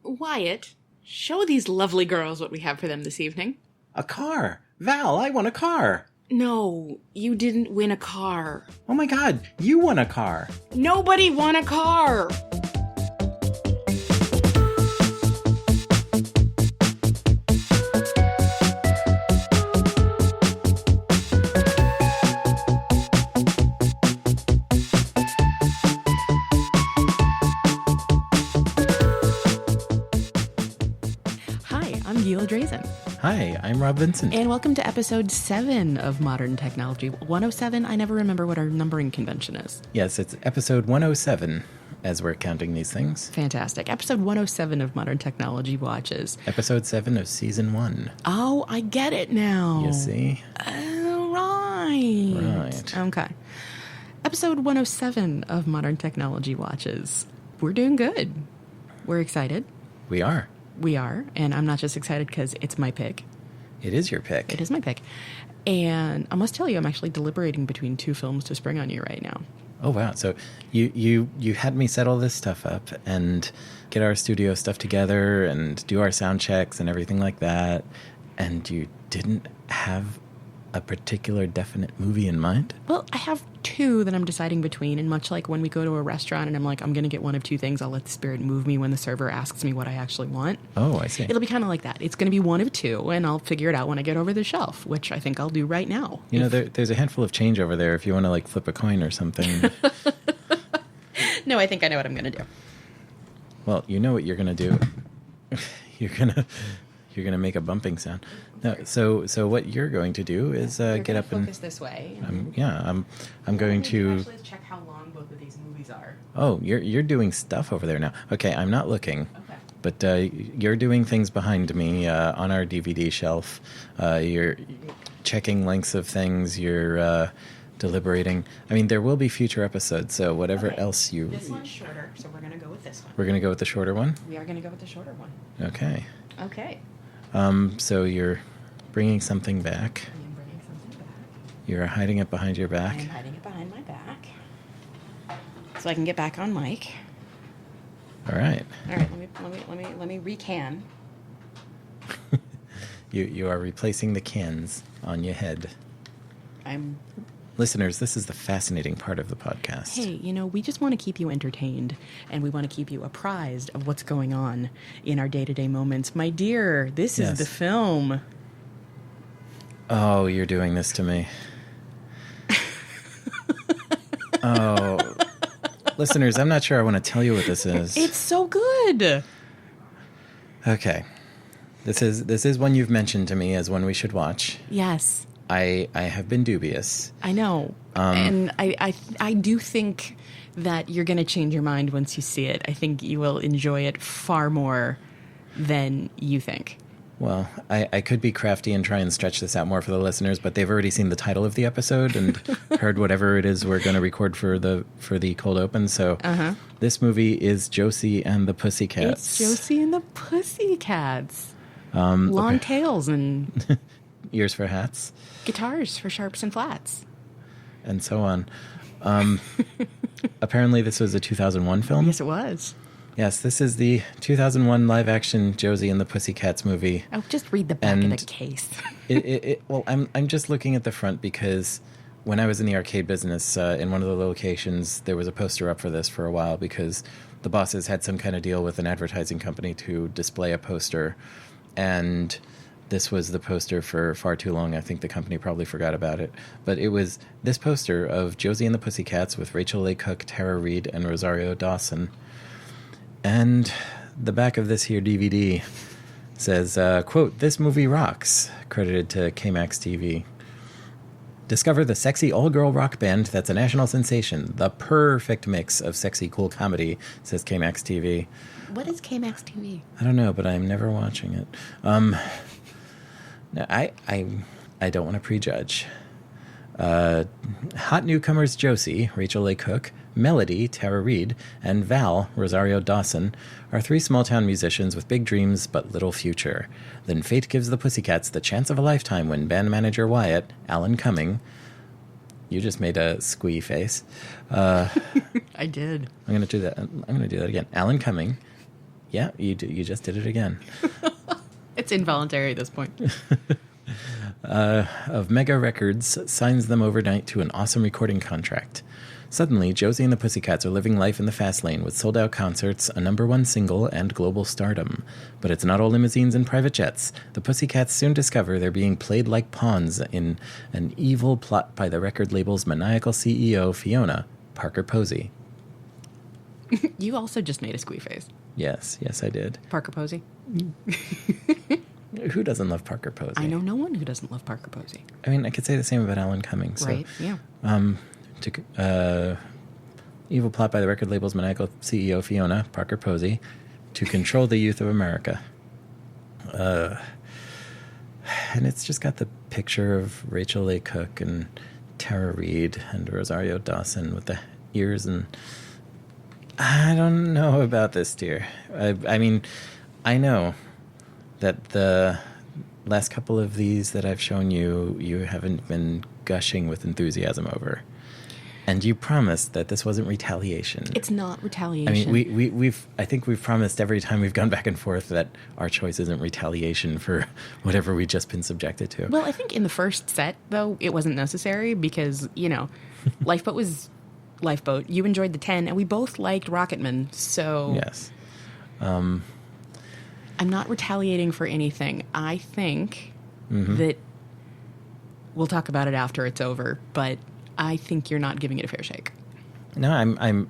Wyatt, show these lovely girls what we have for them this evening. A car! Val, I won a car! No, you didn't win a car. Oh my god, you won a car! Nobody won a car! Gila. Hi, I'm Rob Vincent. And welcome to episode 7 of Modern Technology. 107, I never remember what our numbering convention is. Yes, it's episode 107 as we're counting these things. Fantastic. Episode 107 of Modern Technology Watches. Episode 7 of season 1. Oh, I get it now. You see? Oh, right. Okay. Episode 107 of Modern Technology Watches. We're doing good. We're excited. We are. We are, and I'm not just excited because it's my pick. It is your pick. It is my pick. And I must tell you, I'm actually deliberating between 2 films to spring on you right now. Oh, wow. So you had me set all this stuff up and get our studio stuff together and do our sound checks and everything like that, and you didn't have a particular definite movie in mind? Well, I have 2 that I'm deciding between, and much like when we go to a restaurant and I'm like, I'm going to get one of 2 things, I'll let the spirit move me when the server asks me what I actually want. Oh, I see. It'll be kind of like that. It's going to be one of 2, and I'll figure it out when I get over the shelf, which I think I'll do right now. You know, there's a handful of change over there if you want to, like, flip a coin or something. No, I think I know what I'm going to do. Well, you know what you're going to do. You're going to make a bumping sound. No, so what you're going to do is get up and focus this way. I'm going to actually check how long both of these movies are. Oh, you're doing stuff over there now. Okay, I'm not looking. Okay. But you're doing things behind me on our DVD shelf. You're checking lengths of things. You're deliberating. I mean, there will be future episodes, so whatever else you... This one's shorter, so we're going to go with this one. We're going to go with the shorter one? We are going to go with the shorter one. Okay. Okay. So you're bringing something back. I am bringing something back. You're hiding it behind your back. I am hiding it behind my back. So I can get back on mic. All right. All right, let me recan. You are replacing the cans on your head. Listeners, this is the fascinating part of the podcast. Hey, we just want to keep you entertained, and we want to keep you apprised of what's going on in our day-to-day moments. My dear, this is the film. Oh, you're doing this to me. Oh. Listeners, I'm not sure I want to tell you what this is. It's so good. Okay. This is one you've mentioned to me as one we should watch. Yes. I have been dubious. I know. And I do think that you're going to change your mind once you see it. I think you will enjoy it far more than you think. Well, I could be crafty and try and stretch this out more for the listeners, but they've already seen the title of the episode and heard whatever it is we're going to record for the cold open. So This movie is Josie and the Pussycats. It's Josie and the Pussycats. Long tails and... Ears for hats. Guitars for sharps and flats. And so on. Apparently this was a 2001 film. Yes, it was. Yes, this is the 2001 live-action Josie and the Pussycats movie. Oh, just read the back of the case. Well, I'm just looking at the front because when I was in the arcade business, in one of the locations, there was a poster up for this for a while because the bosses had some kind of deal with an advertising company to display a poster, and this was the poster for far too long. I think the company probably forgot about it. But it was this poster of Josie and the Pussycats with Rachel Leigh Cook, Tara Reid, and Rosario Dawson. And the back of this here DVD says, quote, "This movie rocks," credited to KMAX TV. "Discover the sexy all-girl rock band that's a national sensation. The perfect mix of sexy, cool comedy," says KMAX TV. What is KMAX TV? I don't know, but I'm never watching it. No, I don't want to prejudge. Hot newcomers Josie, Rachel Leigh Cook, Melody, Tara Reid, and Val, Rosario Dawson, are 3 small-town musicians with big dreams but little future. Then fate gives the Pussycats the chance of a lifetime when band manager Wyatt, Alan Cumming... You just made a squee face. I did. I'm going to do that again. Alan Cumming Yeah, you just did it again. It's involuntary at this point. Of Mega Records signs them overnight to an awesome recording contract. Suddenly, Josie and the Pussycats are living life in the fast lane with sold-out concerts, a #1 single, and global stardom. But it's not all limousines and private jets. The Pussycats soon discover they're being played like pawns in an evil plot by the record label's maniacal CEO, Fiona, Parker Posey. You also just made a squee face. Yes, I did. Parker Posey? Who doesn't love Parker Posey? I know no one who doesn't love Parker Posey. I mean, I could say the same about Alan Cumming. So, right, yeah. Evil plot by the record label's maniacal CEO, Fiona, Parker Posey, to control the youth of America. And it's just got the picture of Rachel A. Cook and Tara Reid and Rosario Dawson with the ears, and I don't know about this, dear. I mean, I know that the last couple of these that I've shown you, you haven't been gushing with enthusiasm over. And you promised that this wasn't retaliation. It's not retaliation. I mean, I think we've promised every time we've gone back and forth that our choice isn't retaliation for whatever we've just been subjected to. Well, I think in the first set, though, it wasn't necessary because, Lifeboat was Lifeboat. You enjoyed the 10, and we both liked Rocketman, so... Yes. I'm not retaliating for anything. I think that... We'll talk about it after it's over, but... I think you're not giving it a fair shake. No,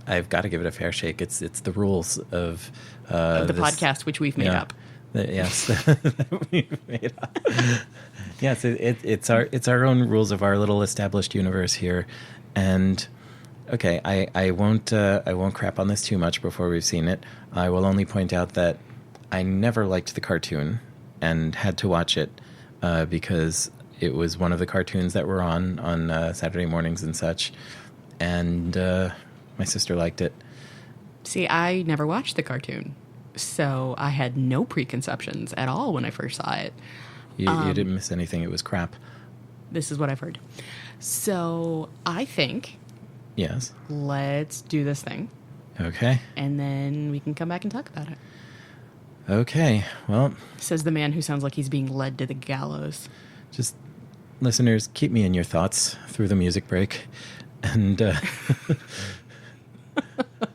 I've got to give it a fair shake. It's the rules of the podcast, which we've made up. Yes, we've made up. Yes, it's our own rules of our little established universe here. And okay, I won't crap on this too much before we've seen it. I will only point out that I never liked the cartoon and had to watch it because it was one of the cartoons that were on Saturday mornings and such, and my sister liked it. See, I never watched the cartoon, so I had no preconceptions at all when I first saw it. You didn't miss anything. It was crap. This is what I've heard. So I think... Yes. Let's do this thing. Okay. And then we can come back and talk about it. Okay, well... Says the man who sounds like he's being led to the gallows. Just... Listeners, keep me in your thoughts through the music break, and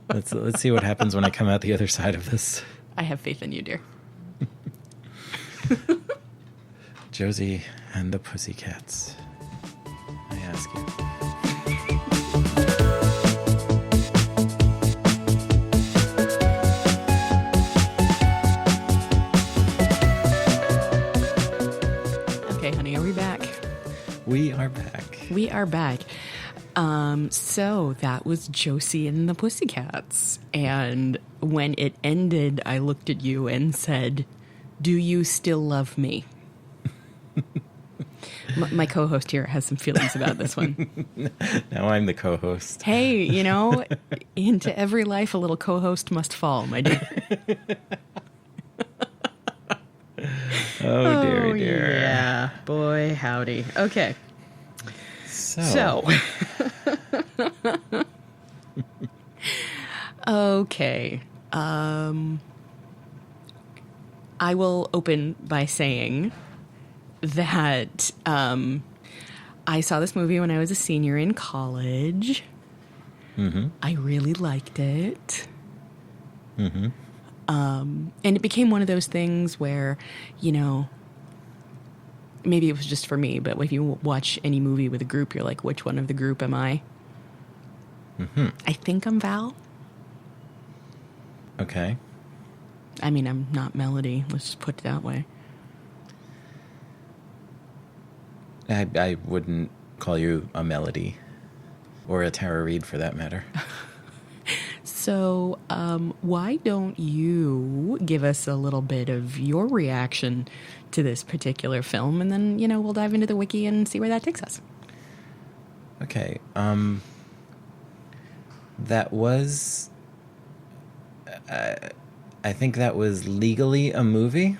let's see what happens when I come out the other side of this. I have faith in you, dear. Josie and the Pussycats. I ask you. Okay, honey, are we back? We are back. We are back. So that was Josie and the Pussycats. And when it ended, I looked at you and said, "Do you still love me?" My co-host here has some feelings about this one. Now I'm the co-host. Hey, into every life a little co-host must fall, my dear. Oh, dear. Yeah, boy, howdy. Okay. So. Okay. I will open by saying that I saw this movie when I was a senior in college. Mm-hmm. I really liked it. Mm-hmm. And it became one of those things where, maybe it was just for me, but if you watch any movie with a group, you're like, which one of the group am I? Mm-hmm. I think I'm Val. Okay. I mean, I'm not Melody. Let's just put it that way. I wouldn't call you a Melody, or a Tara Reid for that matter. So, why don't you give us a little bit of your reaction to this particular film, and then, we'll dive into the wiki and see where that takes us. Okay. That was... I think that was legally a movie.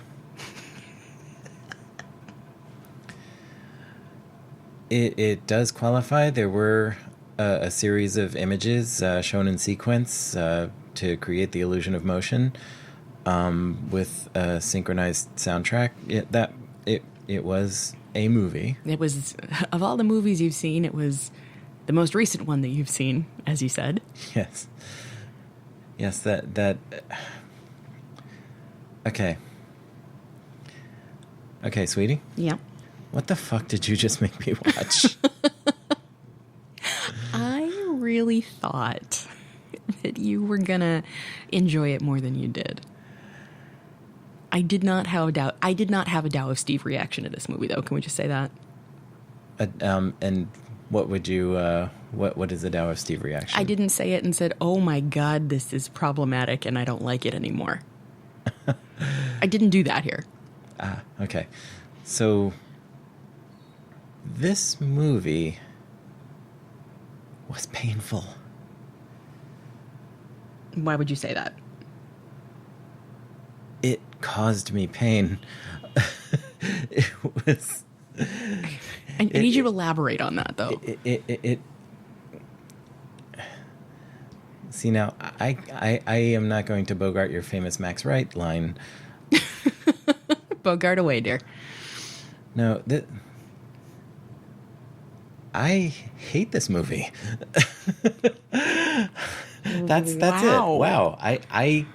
It does qualify. There were a series of images shown in sequence to create the illusion of motion. with a synchronized soundtrack. It was a movie. It was, of all the movies you've seen, it was the most recent one that you've seen, as you said. Yes. Yes, that... Okay. Okay, sweetie? Yeah. What the fuck did you just make me watch? I really thought that you were gonna enjoy it more than you did. I did not have a doubt. I did not have a Dow of Steve reaction to this movie, though. Can we just say that? And what would you? What is the Dow of Steve reaction? I didn't say it and said, "Oh my God, this is problematic, and I don't like it anymore." I didn't do that here. Okay. So this movie was painful. Why would you say that? It caused me pain. It was... I need you to elaborate on that, though. See, now, I am not going to Bogart your famous Max Wright line. Bogart away, dear. No, I hate this movie. That's it. Wow. I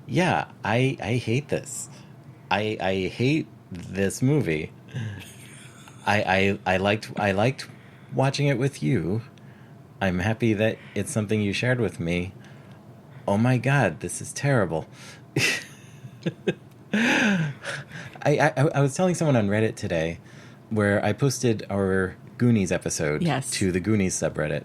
hate this. I hate this movie. I liked watching it with you. I'm happy that it's something you shared with me. Oh my God, this is terrible. I was telling someone on Reddit today where I posted our Goonies episode to the Goonies subreddit.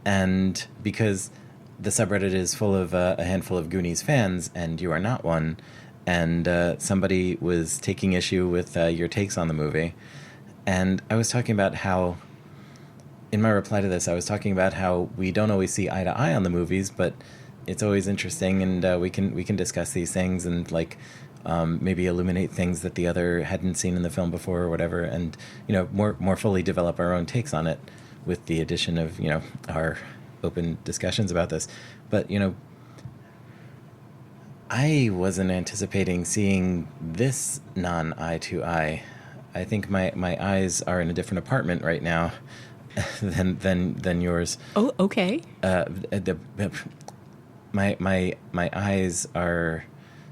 And because the subreddit is full of a handful of Goonies fans, and you are not one, and somebody was taking issue with your takes on the movie. And I was talking about how, in my reply to this, I was talking about how we don't always see eye to eye on the movies, but it's always interesting, and we can discuss these things and maybe illuminate things that the other hadn't seen in the film before or whatever, and more fully develop our own takes on it with the addition of our open discussions about this. But I wasn't anticipating seeing this non-eye to eye. I think my eyes are in a different apartment right now than yours. Oh, okay. My eyes are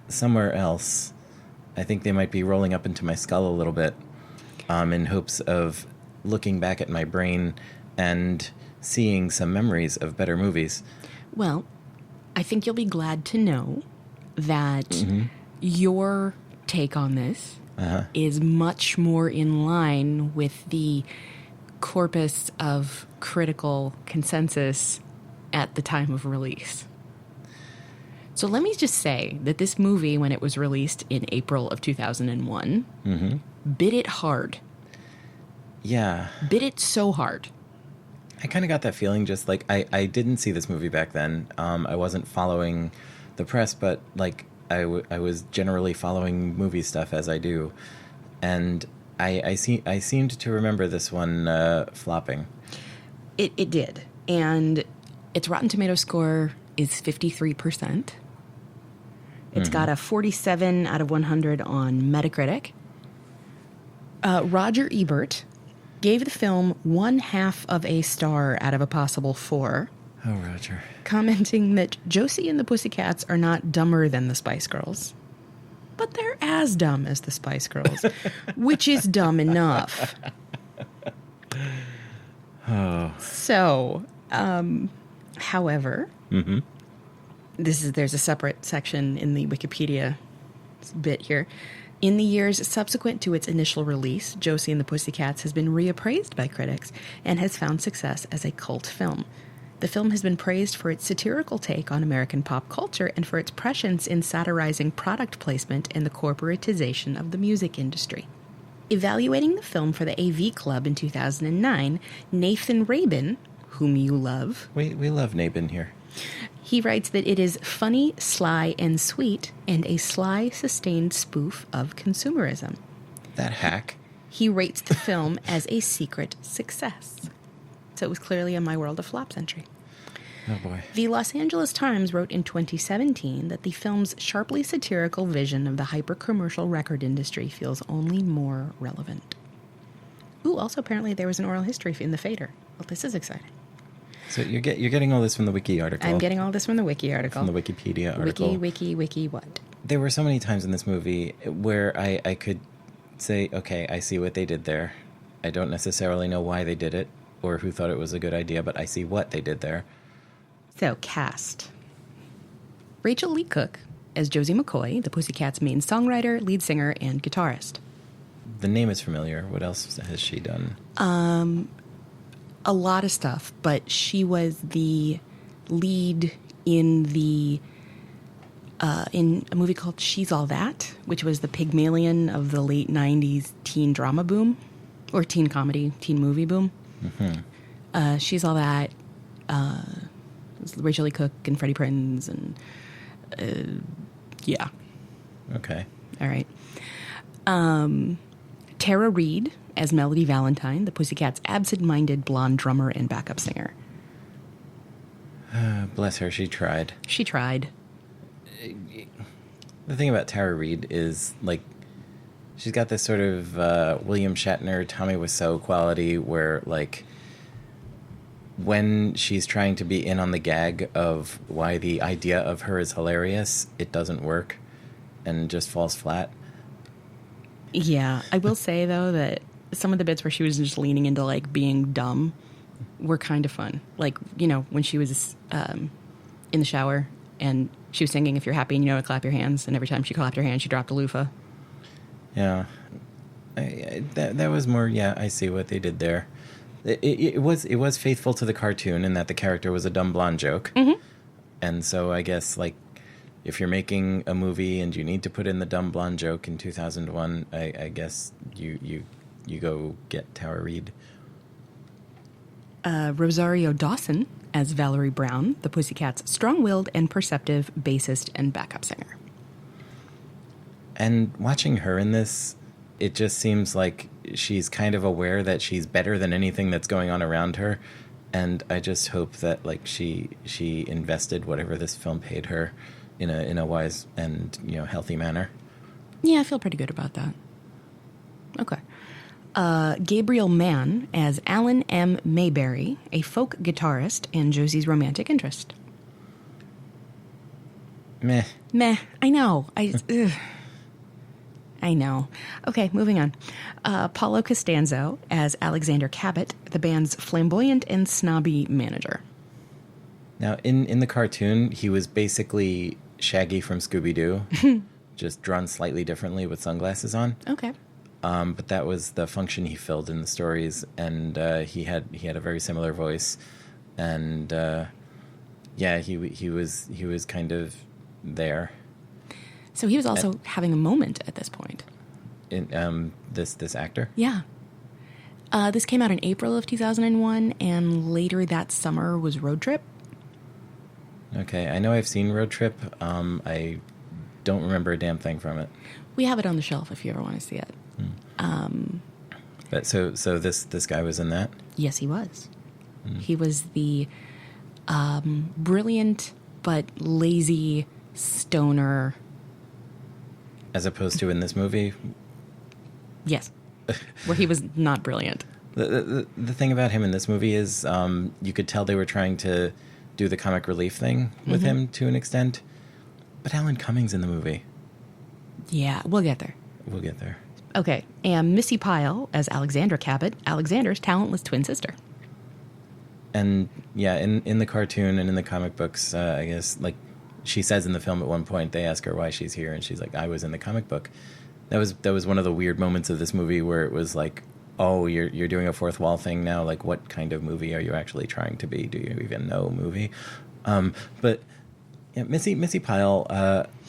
somewhere else. I think they might be rolling up into my skull a little bit, in hopes of looking back at my brain and seeing some memories of better movies. Well, I think you'll be glad to know that your take on this is much more in line with the corpus of critical consensus at the time of release. So let me just say that this movie, when it was released in April of 2001, bit it hard. Yeah. Bit it so hard. I kind of got that feeling, just like, I didn't see this movie back then. I wasn't following the press, but I was generally following movie stuff as I do. And I seemed to remember this one flopping. It did. And its Rotten Tomatoes score is 53%. It's got a 47 out of 100 on Metacritic. Roger Ebert gave the film 1/2 of a star out of a possible 4. Oh, Roger. Commenting that Josie and the Pussycats are not dumber than the Spice Girls, but they're as dumb as the Spice Girls, which is dumb enough. Oh. So, however, there's a separate section in the Wikipedia bit here. In the years subsequent to its initial release, Josie and the Pussycats has been reappraised by critics and has found success as a cult film. The film has been praised for its satirical take on American pop culture and for its prescience in satirizing product placement and the corporatization of the music industry. Evaluating the film for the AV Club in 2009, Nathan Rabin, whom you love... We love Nabin here. He writes that it is funny, sly, and sweet, and a sly, sustained spoof of consumerism. That hack. He rates the film as a secret success. So it was clearly a My World of Flops entry. Oh, boy. The Los Angeles Times wrote in 2017 that the film's sharply satirical vision of the hyper-commercial record industry feels only more relevant. Ooh, also apparently there was an oral history in the Fader. Well, this is exciting. So you're getting all this from the Wiki article. I'm getting all this from the Wiki article. From the Wikipedia article. Wiki what? There were so many times in this movie where I could say, okay, I see what they did there. I don't necessarily know why they did it or who thought it was a good idea, but I see what they did there. So, cast. Rachel Lee Cook as Josie McCoy, the Pussycats' main songwriter, lead singer, and guitarist. The name is familiar. What else has she done? A lot of stuff, but she was the lead in in a movie called She's All That, which was the Pygmalion of the late 90s teen drama boom, or teen comedy, teen movie boom. Mm-hmm. She's All That, Rachel Lee Cook and Freddie Prinze, and yeah. Okay. All right. Tara Reid as Melody Valentine, the Pussycats' absent-minded blonde drummer and backup singer. Bless her, she tried. She tried. The thing about Tara Reid is, like, she's got this sort of William Shatner, Tommy Wiseau quality where, like, when she's trying to be in on the gag of why the idea of her is hilarious, it doesn't work and just falls flat. Yeah, I will say, though, that some of the bits where she was just leaning into, like, being dumb were kind of fun. Like, you know, when she was in the shower and she was singing, "If you're happy and you know it, clap your hands." And every time she clapped her hands, she dropped a loofah. Yeah. That was more, yeah, I see what they did there. It was faithful to the cartoon in that the character was a dumb blonde joke. Mm-hmm. And so I guess, like, if you're making a movie and you need to put in the dumb blonde joke in 2001, I guess you go get Tara Reid. Rosario Dawson as Valerie Brown, the Pussycats' strong-willed and perceptive bassist and backup singer. And watching her in this, it just seems like she's kind of aware that she's better than anything that's going on around her. And I just hope that, like, she invested whatever this film paid her in a wise and, you know, healthy manner. Yeah, I feel pretty good about that. Okay. Gabriel Mann as Alan M. Mayberry, a folk guitarist and Josie's romantic interest. Meh. I know. I know. Okay, moving on. Paulo Costanzo as Alexander Cabot, the band's flamboyant and snobby manager. Now, in the cartoon, he was basically Shaggy from Scooby-Doo, just drawn slightly differently with sunglasses on. Okay. But that was the function he filled in the stories, and he had a very similar voice, and yeah, he was kind of there. So he was also having a moment at this point. In this actor? Yeah. This came out in April of 2001, and later that summer was Road Trip. Okay, I know I've seen Road Trip. I don't remember a damn thing from it. We have it on the shelf if you ever want to see it. But so this guy was in that? Yes, he was. He was the brilliant but lazy stoner. As opposed to in this movie? Yes, where he was not brilliant. The thing about him in this movie is you could tell they were trying to do the comic relief thing with him to an extent. But Alan Cumming's in the movie. Yeah, we'll get there. We'll get there. Okay, and Missy Pyle as Alexandra Cabot, Alexander's talentless twin sister. And yeah, in the cartoon and in the comic books, I guess, like she says in the film at one point, they ask her why she's here, and she's like, "I was in the comic book." That was one of the weird moments of this movie where it was like, "Oh, you're doing a fourth wall thing now. Like, what kind of movie are you actually trying to be? Do you even know movie?" But yeah, Missy Pyle,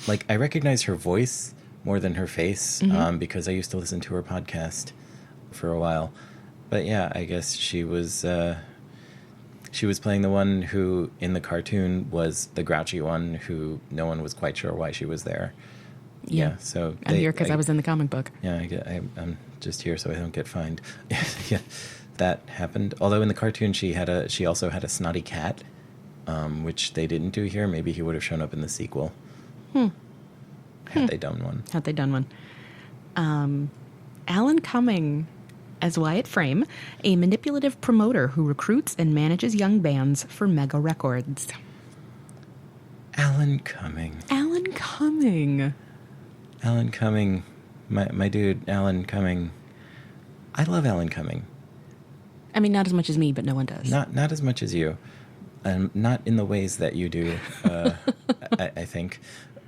like I recognize her voice more than her face, because I used to listen to her podcast for a while. But yeah, I guess she was playing the one who in the cartoon was the grouchy one who no one was quite sure why she was there. Yeah, so I'm here because I was in the comic book. Yeah, I'm just here so I don't get fined. Yeah, that happened. Although in the cartoon she also had a snotty cat. which they didn't do here. Maybe he would have shown up in the sequel. Had they done one. Had they done one. Alan Cumming as Wyatt Frame, a manipulative promoter who recruits and manages young bands for Mega Records. Alan Cumming. Alan Cumming. Alan Cumming. My dude, Alan Cumming. I love Alan Cumming. I mean, not as much as me, but no one does. Not as much as you. Not in the ways that you do, I think.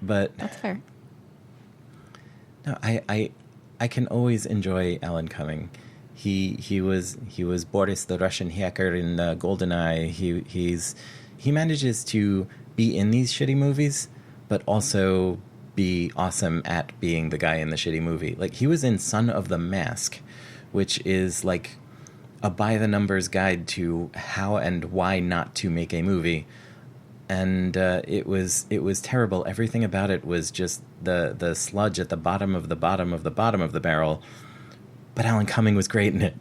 But that's fair. No, I can always enjoy Alan Cumming. He was Boris the Russian hacker in GoldenEye. He manages to be in these shitty movies, but also be awesome at being the guy in the shitty movie. Like, he was in Son of the Mask, which is like a by-the-numbers guide to how and why not to make a movie. And it was terrible. Everything about it was just the sludge at the bottom of the bottom of the bottom of the barrel. But Alan Cumming was great in it.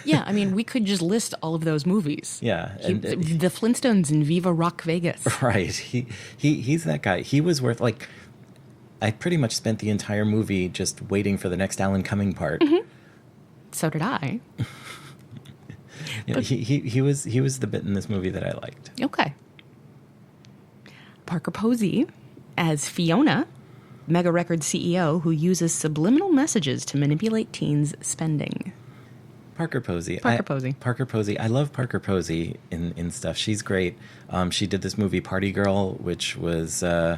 Yeah, I mean, we could just list all of those movies. Yeah. The Flintstones and Viva Rock Vegas. Right. He's that guy. He was worth, like, I pretty much spent the entire movie just waiting for the next Alan Cumming part. Mm-hmm. So did I. Yeah, he was the bit in this movie that I liked. Okay. Parker Posey as Fiona, Mega Records CEO who uses subliminal messages to manipulate teens' spending. Parker Posey. Parker Posey. I love Parker Posey in stuff. She's great. She did this movie Party Girl, which was, I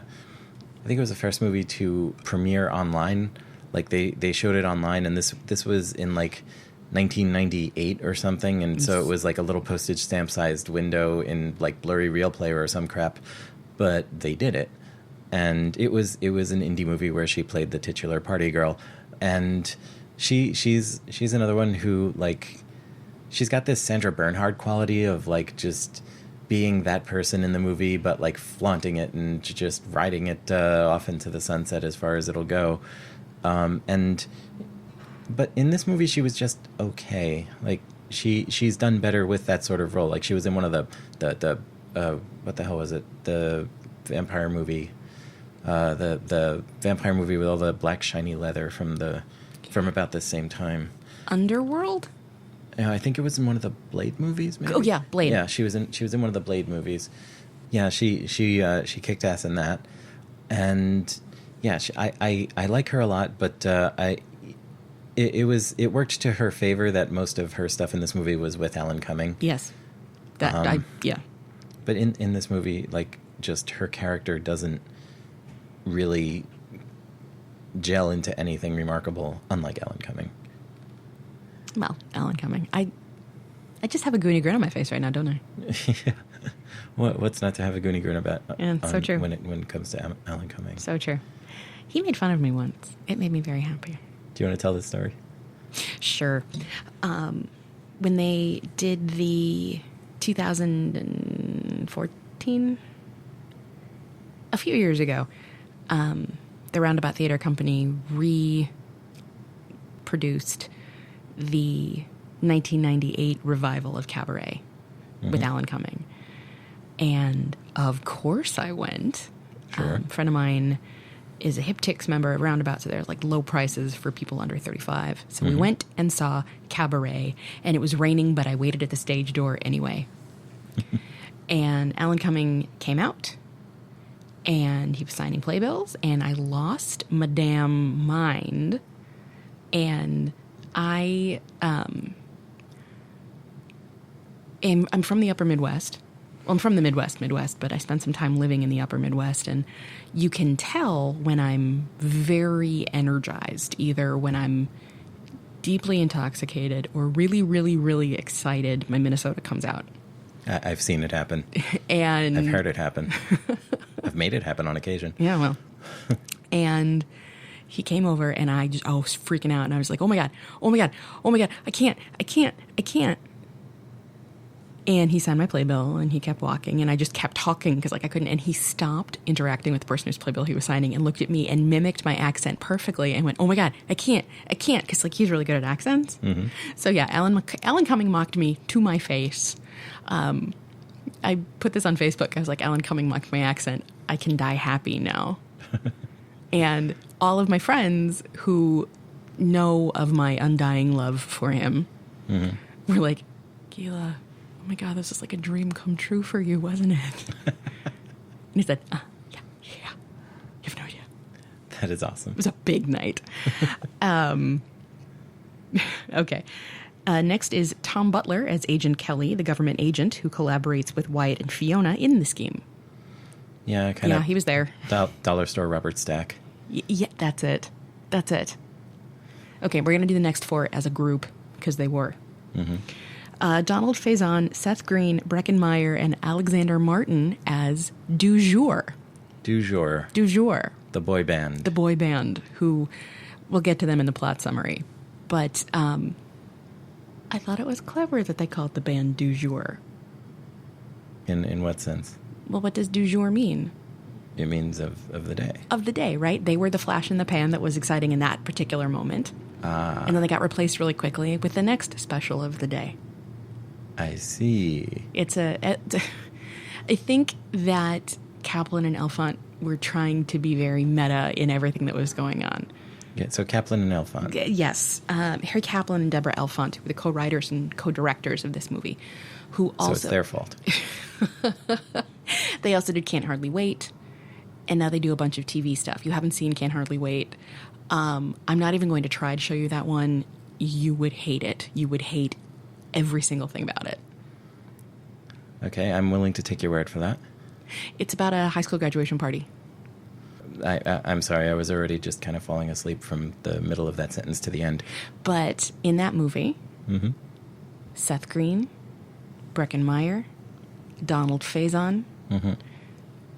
think it was the first movie to premiere online. Like, they showed it online, and this was in, like, 1998 or something, and so it was like a little postage stamp sized window in, like, blurry Real Player or some crap. But they did it, and it was an indie movie where she played the titular party girl, and she's another one who, like, she's got this Sandra Bernhard quality of, like, just being that person in the movie, but, like, flaunting it and just riding it off into the sunset as far as it'll go, but in this movie she was just okay. Like, she's done better with that sort of role. Like, she was in one of the what the hell was it? The vampire movie, the vampire movie with all the black shiny leather from about the same time. Underworld? I think it was in one of the Blade movies. Maybe? Oh yeah, Blade. Yeah, she was in one of the Blade movies. Yeah, she kicked ass in that, and yeah, I like her a lot, but it worked to her favor that most of her stuff in this movie was with Alan Cumming. Yes, yeah. But in this movie, like, just her character doesn't really gel into anything remarkable, unlike Alan Cumming. Well, Alan Cumming. I just have a goony grin on my face right now, don't I? Yeah. What's not to have a goony grin about? Yeah, so true. When it comes to Alan Cumming. So true. He made fun of me once. It made me very happy. Do you want to tell this story? Sure. When they did the 2014, a few years ago, the Roundabout Theater Company reproduced the 1998 revival of Cabaret with Alan Cumming. And of course I went. Sure. A friend of mine is a Hip Tix member at Roundabout, so there's, like, low prices for people under 35. So we went and saw Cabaret, and it was raining, but I waited at the stage door anyway. And Alan Cumming came out, and he was signing playbills, and I lost my damn mind. And I'm from the upper Midwest. Well, I'm from the Midwest, but I spent some time living in the upper Midwest, and you can tell when I'm very energized, either when I'm deeply intoxicated or really, really, really excited. My Minnesota comes out. I've seen it happen. And I've heard it happen. I've made it happen on occasion. Yeah, well. And he came over, and I was freaking out, and I was like, oh my God, I can't. And he signed my playbill, and he kept walking, and I just kept talking because, like, I couldn't. And he stopped interacting with the person whose playbill he was signing and looked at me and mimicked my accent perfectly and went, oh my God, I can't, because, like, he's really good at accents. So yeah, Alan Cumming mocked me to my face. I put this on Facebook. I was like, Alan Cumming mocked my accent. I can die happy now. And all of my friends who know of my undying love for him were like, Gila, oh my God, this is like a dream come true for you, wasn't it? And he said, yeah. You have no idea. That is awesome. It was a big night. Okay. Next is Tom Butler as Agent Kelly, the government agent who collaborates with Wyatt and Fiona in the scheme. Yeah, kind of. Yeah, he was there. Dollar store Robert Stack. Yeah, that's it. Okay, we're going to do the next four as a group, because they were. Donald Faison, Seth Green, Breckin Meyer, and Alexander Martin as Du Jour. Du Jour. Du Jour. The boy band. The boy band, who, we'll get to them in the plot summary. But I thought it was clever that they called the band Du Jour. In what sense? Well, what does du jour mean? It means of the day. Of the day, right? They were the flash in the pan that was exciting in that particular moment. And then they got replaced really quickly with the next special of the day. I see. I think that Kaplan and Elfont were trying to be very meta in everything that was going on. Yeah, so Kaplan and Elfont. Yes. Harry Kaplan and Deborah Elfont, who were the co-writers and co-directors of this movie, who also... So it's their fault. They also did Can't Hardly Wait, and now they do a bunch of TV stuff. You haven't seen Can't Hardly Wait. I'm not even going to try to show you that one. You would hate it. You would hate every single thing about it. Okay, I'm willing to take your word for that. It's about a high school graduation party. I'm sorry, I was already just kind of falling asleep from the middle of that sentence to the end. But in that movie, Seth Green, Breckin Meyer, Donald Faison,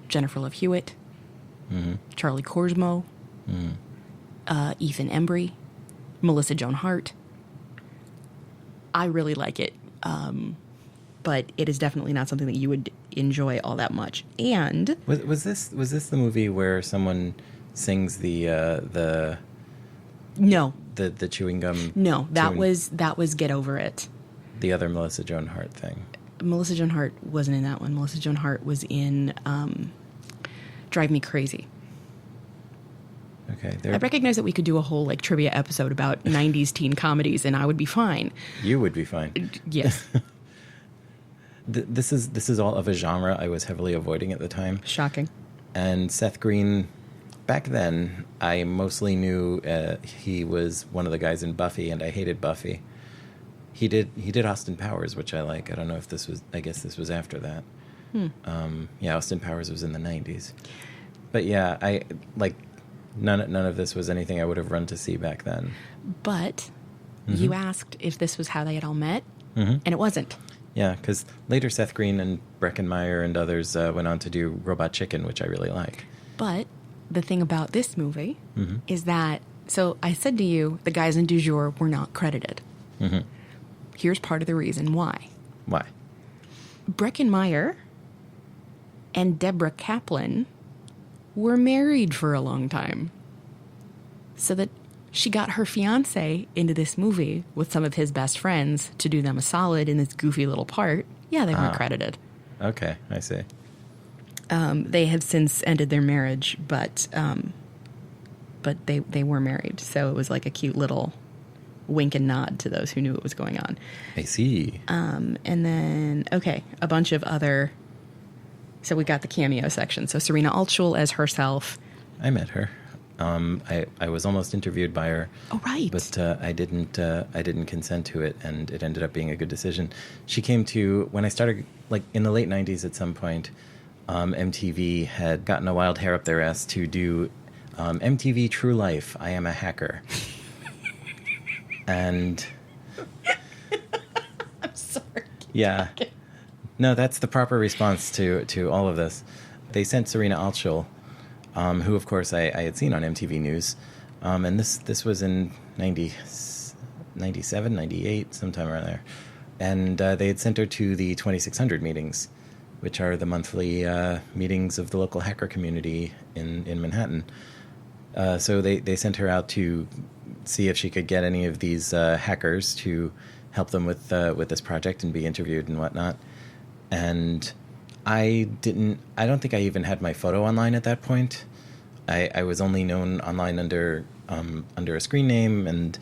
Jennifer Love Hewitt, Charlie Korsmo, Ethan Embry, Melissa Joan Hart. I really like it, but it is definitely not something that you would enjoy all that much. And was this the movie where someone sings the no the chewing gum? No, that was Get Over It. The other Melissa Joan Hart thing. Melissa Joan Hart wasn't in that one. Melissa Joan Hart was in Drive Me Crazy. Okay. I recognize that we could do a whole trivia episode about 90s teen comedies, and I would be fine. You would be fine. Yes. This is all of a genre I was heavily avoiding at the time. Shocking. And Seth Green, back then, I mostly knew he was one of the guys in Buffy, and I hated Buffy. He did Austin Powers, which I like. I don't know if this was... I guess this was after that. Yeah, Austin Powers was in the 90s. But yeah, I like... None of this was anything I would have run to see back then. But you asked if this was how they had all met, and it wasn't. Yeah, because later Seth Green and Breckin Meyer and others went on to do Robot Chicken, which I really like. But the thing about this movie is that... So I said to you, the guys in Du Jour were not credited. Here's part of the reason why. Why? Breckin Meyer and Deborah Kaplan were married for a long time. So that she got her fiancé into this movie with some of his best friends to do them a solid in this goofy little part. Yeah, they weren't credited. Okay, I see. They have since ended their marriage, but they were married. So it was like a cute little wink and nod to those who knew what was going on. I see. And then, okay, a bunch of other... So we got the cameo section. So Serena Altschul as herself. I met her. I was almost interviewed by her. Oh, right. But I didn't consent to it, and it ended up being a good decision. She came to, when I started, in the late 90s at some point, MTV had gotten a wild hair up their ass to do MTV True Life, I Am a Hacker. And... I'm sorry. Yeah. No, that's the proper response to all of this. They sent Serena Altschul, who, of course, I had seen on MTV News. And this was in 97, 98, sometime around there. And they had sent her to the 2600 meetings, which are the monthly meetings of the local hacker community in Manhattan. So they sent her out to see if she could get any of these hackers to help them with this project and be interviewed and whatnot. And I don't think I even had my photo online at that point. I was only known online under a screen name, and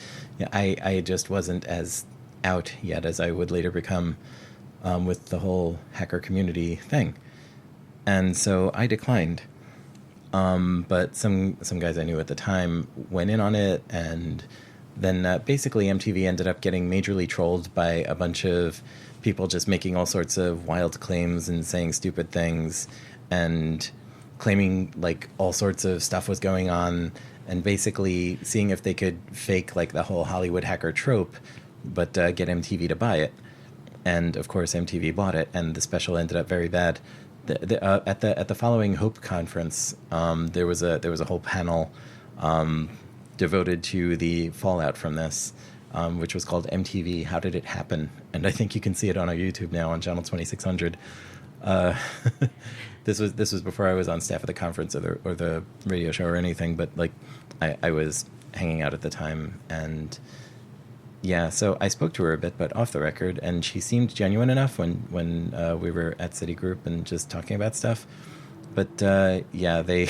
I just wasn't as out yet as I would later become with the whole hacker community thing. And so I declined. But some guys I knew at the time went in on it, and then basically MTV ended up getting majorly trolled by a bunch of people just making all sorts of wild claims and saying stupid things and claiming like all sorts of stuff was going on, and basically seeing if they could fake like the whole Hollywood hacker trope, but get MTV to buy it. And of course MTV bought it, and the special ended up very bad. At the following Hope conference, there was a whole panel devoted to the fallout from this, which was called MTV How Did It Happen? And I think you can see it on our YouTube now on channel 2600. This was before I was on staff at the conference or the radio show or anything, but like I was hanging out at the time, and yeah, so I spoke to her a bit, but off the record, and she seemed genuine enough when we were at Citigroup and just talking about stuff. But yeah, they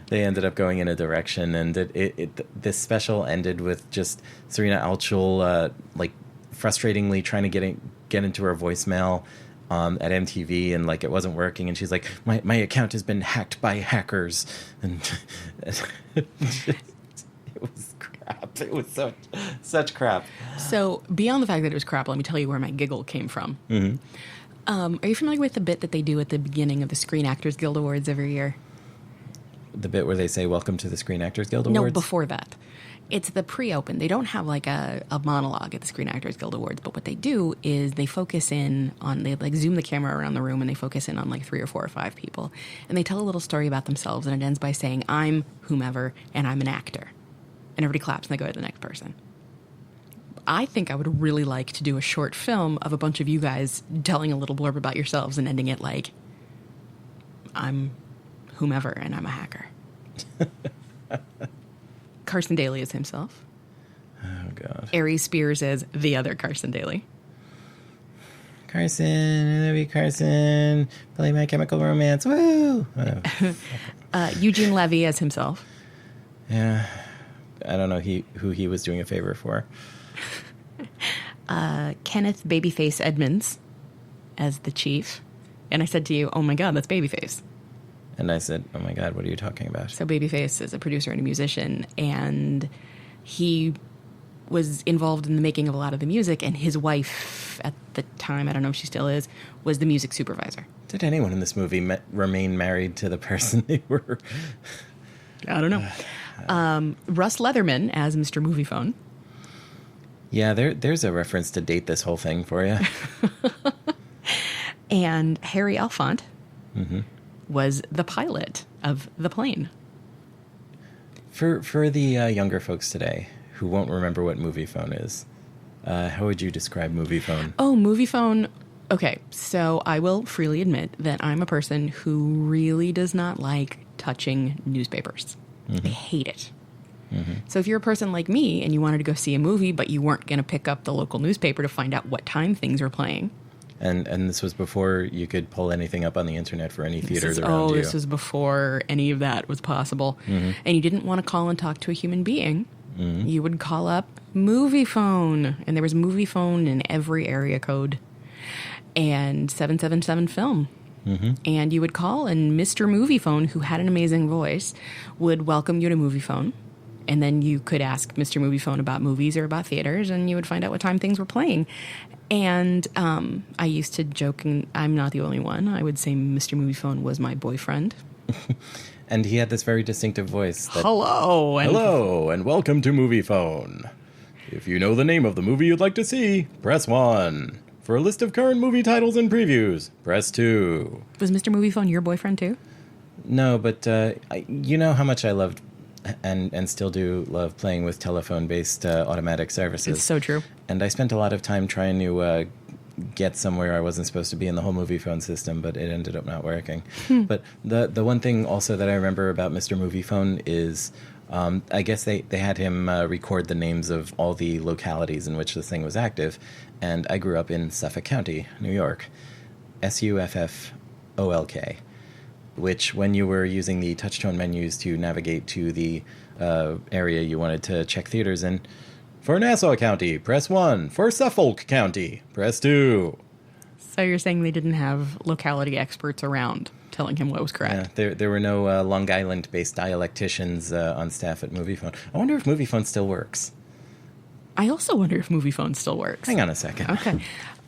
they ended up going in a direction, and this special ended with just Serena Altschul like frustratingly trying to get into her voicemail at MTV, and like it wasn't working, and she's like, my account has been hacked by hackers, and it was crap. It was such crap. So beyond the fact that it was crap, let me tell you where my giggle came from. Mm-hmm. Are you familiar with the bit that they do at the beginning of the Screen Actors Guild Awards every year? The bit where they say, "Welcome to the Screen Actors Guild Awards"? No, before that. It's the pre-open. They don't have like a monologue at the Screen Actors Guild Awards, but what they do is they focus in on, they like zoom the camera around the room and they focus in on like 3 or 4 or 5 people. And they tell a little story about themselves, and it ends by saying, "I'm whomever and I'm an actor." And everybody claps and they go to the next person. I think I would really like to do a short film of a bunch of you guys telling a little blurb about yourselves and ending it like, "I'm whomever and I'm a hacker." Carson Daly is himself. Oh, God. Aries Spears is the other Carson Daly. Carson, I love you, Carson. Play My Chemical Romance. Woo! Oh. Eugene Levy as himself. Yeah. I don't know who he was doing a favor for. Kenneth Babyface Edmonds as the chief. And I said to you, "Oh my God, that's Babyface." And I said, "Oh my God, what are you talking about?" So Babyface is a producer and a musician, and he was involved in the making of a lot of the music, and his wife at the time, I don't know if she still is, was the music supervisor. Did anyone in this movie remain married to the person they were? I don't know. Russ Leatherman as Mr. Moviephone. Yeah, there's a reference to date this whole thing for you. And Harry Alphont mm-hmm. was the pilot of the plane. For the younger folks today who won't remember what Moviephone is, how would you describe Moviephone? Oh, Moviephone. Okay, so I will freely admit that I'm a person who really does not like touching newspapers. Mm-hmm. I hate it. Mm-hmm. So if you're a person like me and you wanted to go see a movie, but you weren't going to pick up the local newspaper to find out what time things were playing. And this was before you could pull anything up on the internet for any theaters around you. This was before any of that was possible. Mm-hmm. And you didn't want to call and talk to a human being. Mm-hmm. You would call up Moviephone. And there was Moviephone in every area code. And 777 Film. Mm-hmm. And you would call, and Mr. Moviephone, who had an amazing voice, would welcome you to Moviephone. And then you could ask Mr. Moviephone about movies or about theaters, and you would find out what time things were playing. And I used to joke, and I'm not the only one, I would say Mr. Moviephone was my boyfriend. And he had this very distinctive voice. Hello, and welcome to Moviephone. If you know the name of the movie you'd like to see, press 1. For a list of current movie titles and previews, press 2. Was Mr. Moviephone your boyfriend too? No, but you know how much I loved and still do love playing with telephone-based automatic services. It's so true. And I spent a lot of time trying to get somewhere I wasn't supposed to be in the whole Moviephone system, but it ended up not working. But the one thing also that I remember about Mr. Moviephone is I guess they had him record the names of all the localities in which this thing was active. And I grew up in Suffolk County, New York. SUFFOLK, which when you were using the touch-tone menus to navigate to the area you wanted to check theaters in, for Nassau County, press 1. For Suffolk County, press 2. So you're saying they didn't have locality experts around telling him what was correct? Yeah, there were no Long Island-based dialecticians on staff at MoviePhone. I wonder if MoviePhone still works. I also wonder if MoviePhone still works. Hang on a second. Okay.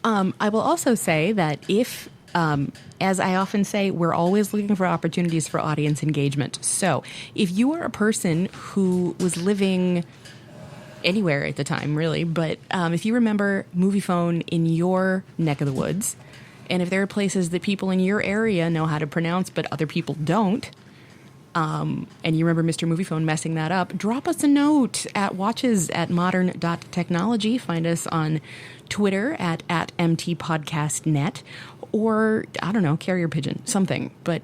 I will also say that if, as I often say, we're always looking for opportunities for audience engagement. So if you are a person who was living anywhere at the time, really, but if you remember MoviePhone in your neck of the woods, and if there are places that people in your area know how to pronounce but other people don't, and you remember Mr. MoviePhone messing that up, drop us a note at watches@modern.technology. Find us on Twitter at MTPodcastNet, or, I don't know, carrier pigeon, something. But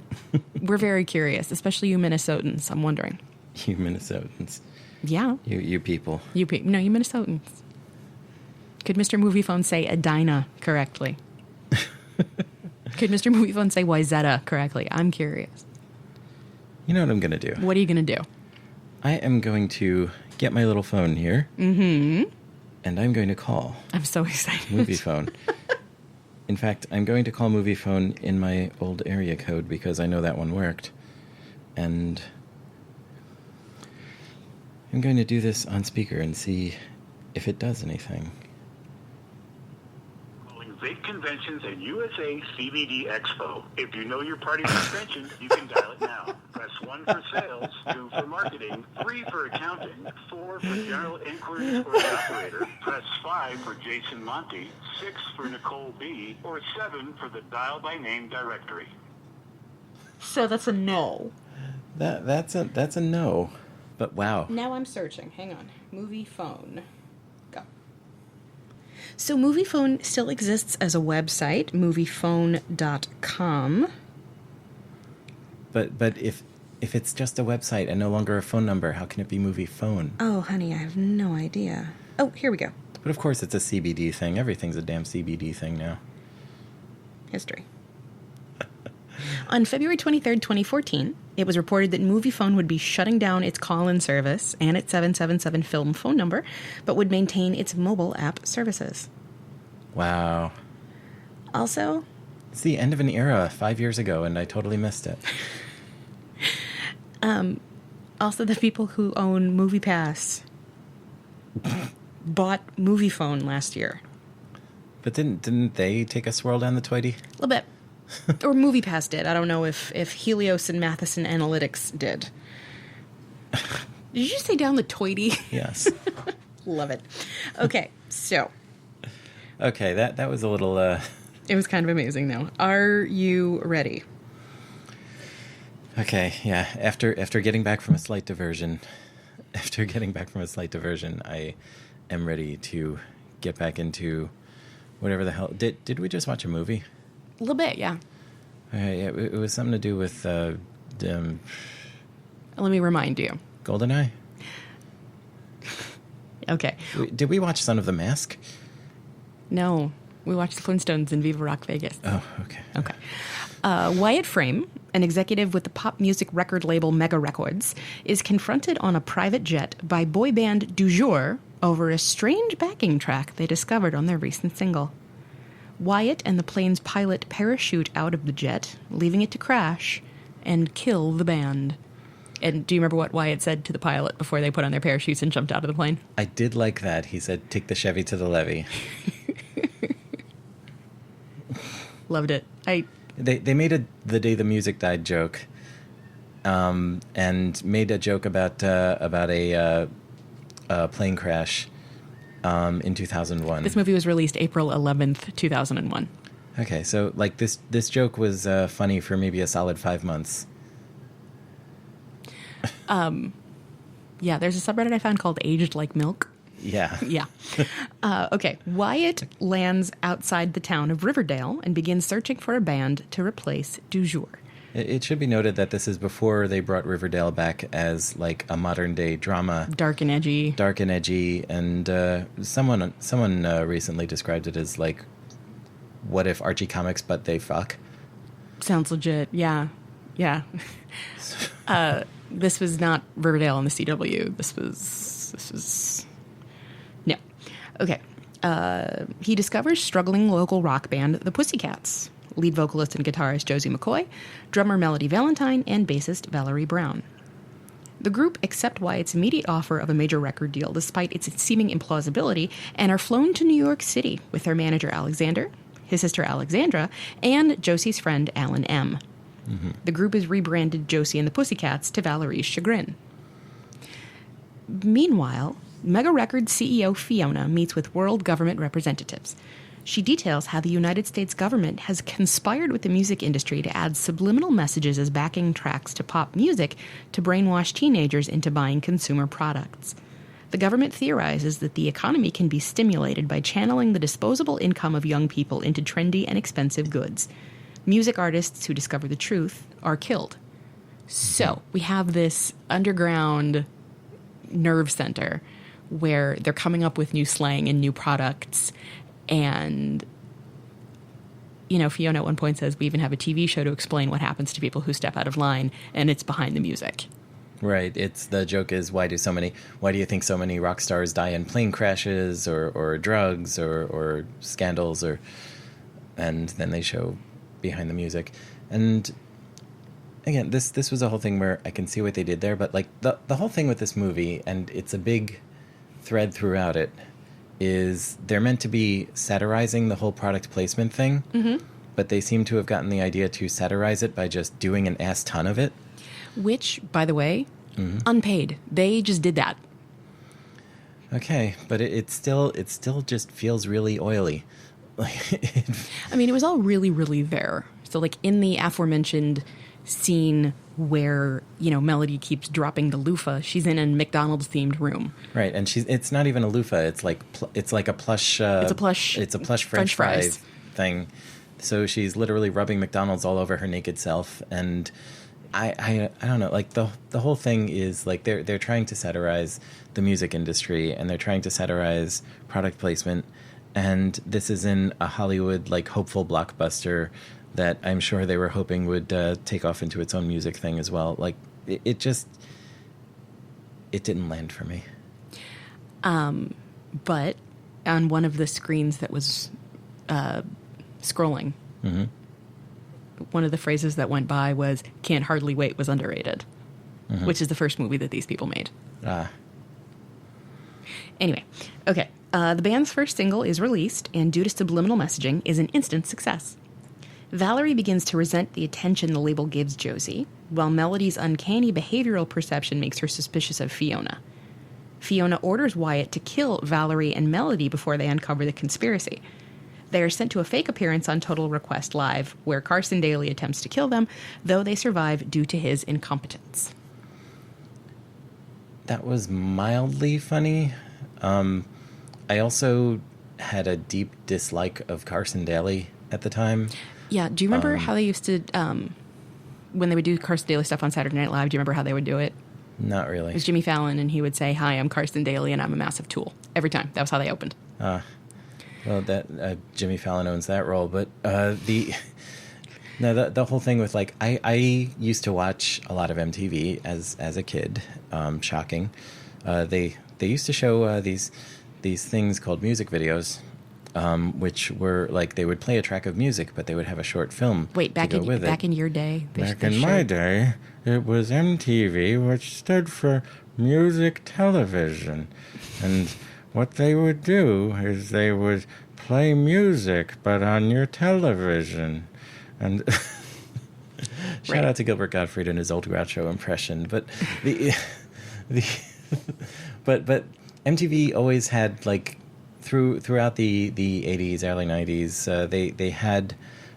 we're very curious, especially you Minnesotans, I'm wondering. You Minnesotans. Yeah. You people. You Minnesotans. Could Mr. MoviePhone say Edina correctly? Could Mr. MoviePhone say Wyzetta correctly? I'm curious. You know what I'm going to do? What are you going to do? I am going to get my little phone here. Mm-hmm. And I'm going to call. I'm so excited. MoviePhone. In fact, I'm going to call MoviePhone in my old area code because I know that one worked. And I'm going to do this on speaker and see if it does anything. Calling Vape Conventions and USA CBD Expo. If you know your party's extension, you can dial it now. Press 1 for sales, 2 for marketing, 3 for accounting, 4 for general inquiries for the operator, press 5 for Jason Monty, 6 for Nicole B, or 7 for the dial by name directory. So that's a no. That's a no. But wow. Now I'm searching. Hang on. MoviePhone. Go. So MoviePhone still exists as a website, moviephone.com. But if it's just a website and no longer a phone number, how can it be MoviePhone? Oh, honey, I have no idea. Oh, here we go. But of course it's a CBD thing. Everything's a damn CBD thing now. History. On February 23rd, 2014, it was reported that MoviePhone would be shutting down its call-in service and its 777 film phone number, but would maintain its mobile app services. Wow. Also, it's the end of an era 5 years ago, and I totally missed it. Also, the people who own MoviePass bought MoviePhone last year. But didn't they take a swirl down the toity? A little bit. Or MoviePass did. I don't know if Helios and Matheson Analytics did. Did you just say down the toity? Yes. Love it. Okay, so. Okay, that was a little... It was kind of amazing, though. Are you ready? Okay, yeah. After getting back from a slight diversion, I am ready to get back into whatever the hell... Did we just watch a movie? A little bit, yeah. Yeah, it was something to do with... Let me remind you. GoldenEye? Okay. Did we watch Son of the Mask? No. We watched the Flintstones in Viva Rock Vegas. Oh, okay. Okay. Wyatt Frame, an executive with the pop music record label Mega Records, is confronted on a private jet by boy band Du Jour over a strange backing track they discovered on their recent single. Wyatt and the plane's pilot parachute out of the jet, leaving it to crash and kill the band. And do you remember what Wyatt said to the pilot before they put on their parachutes and jumped out of the plane? I did like that. He said, "Take the Chevy to the levee." Loved it. They made the day the music died joke, and made a joke about a plane crash in 2001. This movie was released April 11th, 2001. Okay, so like this joke was funny for maybe a solid 5 months. Yeah, there's a subreddit I found called Aged Like Milk. Yeah. Yeah. Okay. Wyatt lands outside the town of Riverdale and begins searching for a band to replace Du Jour. It should be noted that this is before they brought Riverdale back as like a modern day drama. Dark and edgy. And someone recently described it as like what if Archie comics, but they fuck? Sounds legit. Yeah. This was not Riverdale on the CW. This was no. Okay. He discovers struggling local rock band, the Pussycats, lead vocalist and guitarist Josie McCoy, drummer Melody Valentine, and bassist Valerie Brown. The group accept Wyatt's immediate offer of a major record deal despite its seeming implausibility and are flown to New York City with their manager Alexander, his sister Alexandra, and Josie's friend Alan M. Mm-hmm. The group is rebranded Josie and the Pussycats to Valerie's chagrin. Meanwhile, Mega Records CEO Fiona meets with world government representatives. She details how the United States government has conspired with the music industry to add subliminal messages as backing tracks to pop music to brainwash teenagers into buying consumer products. The government theorizes that the economy can be stimulated by channeling the disposable income of young people into trendy and expensive goods. Music artists who discover the truth are killed. So we have this underground nerve center where they're coming up with new slang and new products. And, you know, Fiona at one point says, we even have a TV show to explain what happens to people who step out of line, and it's behind the music. Right. The joke is, why do you think so many rock stars die in plane crashes or drugs or scandals, and then they show behind the music. And again, this was a whole thing where I can see what they did there, but like the whole thing with this movie, and it's a big thread throughout it, is they're meant to be satirizing the whole product placement thing, but they seem to have gotten the idea to satirize it by just doing an ass ton of it. Which, by the way, unpaid. They just did that. Okay, but it still just feels really oily. I mean, it was all really, really there. So, like, in the aforementioned scene where, you know, Melody keeps dropping the loofah, she's in a McDonald's-themed room. Right, and it's not even a loofah. It's like a plush... it's a plush French fries thing. So she's literally rubbing McDonald's all over her naked self, and I don't know, like the whole thing is like they're trying to satirize the music industry, and they're trying to satirize product placement, and this is in a Hollywood like hopeful blockbuster that I'm sure they were hoping would take off into its own music thing as well. Like it didn't land for me. But on one of the screens that was scrolling, one of the phrases that went by was "Can't hardly wait" was underrated, which is the first movie that these people made. Anyway, okay. The band's first single is released, and due to subliminal messaging, is an instant success. Valerie begins to resent the attention the label gives Josie, while Melody's uncanny behavioral perception makes her suspicious of Fiona. Fiona orders Wyatt to kill Valerie and Melody before they uncover the conspiracy. They are sent to a fake appearance on Total Request Live, where Carson Daly attempts to kill them, though they survive due to his incompetence. That was mildly funny. I also had a deep dislike of Carson Daly at the time. Yeah, do you remember how they used to, when they would do Carson Daly stuff on Saturday Night Live, do you remember how they would do it? Not really. It was Jimmy Fallon, and he would say, "Hi, I'm Carson Daly, and I'm a massive tool." Every time. That was how they opened. Well, that Jimmy Fallon owns that role, but the whole thing with, like, I used to watch a lot of MTV as a kid. Shocking. They used to show these things called music videos, which were like they would play a track of music, but they would have a short film. Wait, back in your day? Back in my day, it was MTV, which stood for Music Television, and what they would do is they would play music, but on your television, and. Shout out to Gilbert Gottfried and his old Groucho impression, but but MTV always had, like, throughout the 80s, early 90s, they had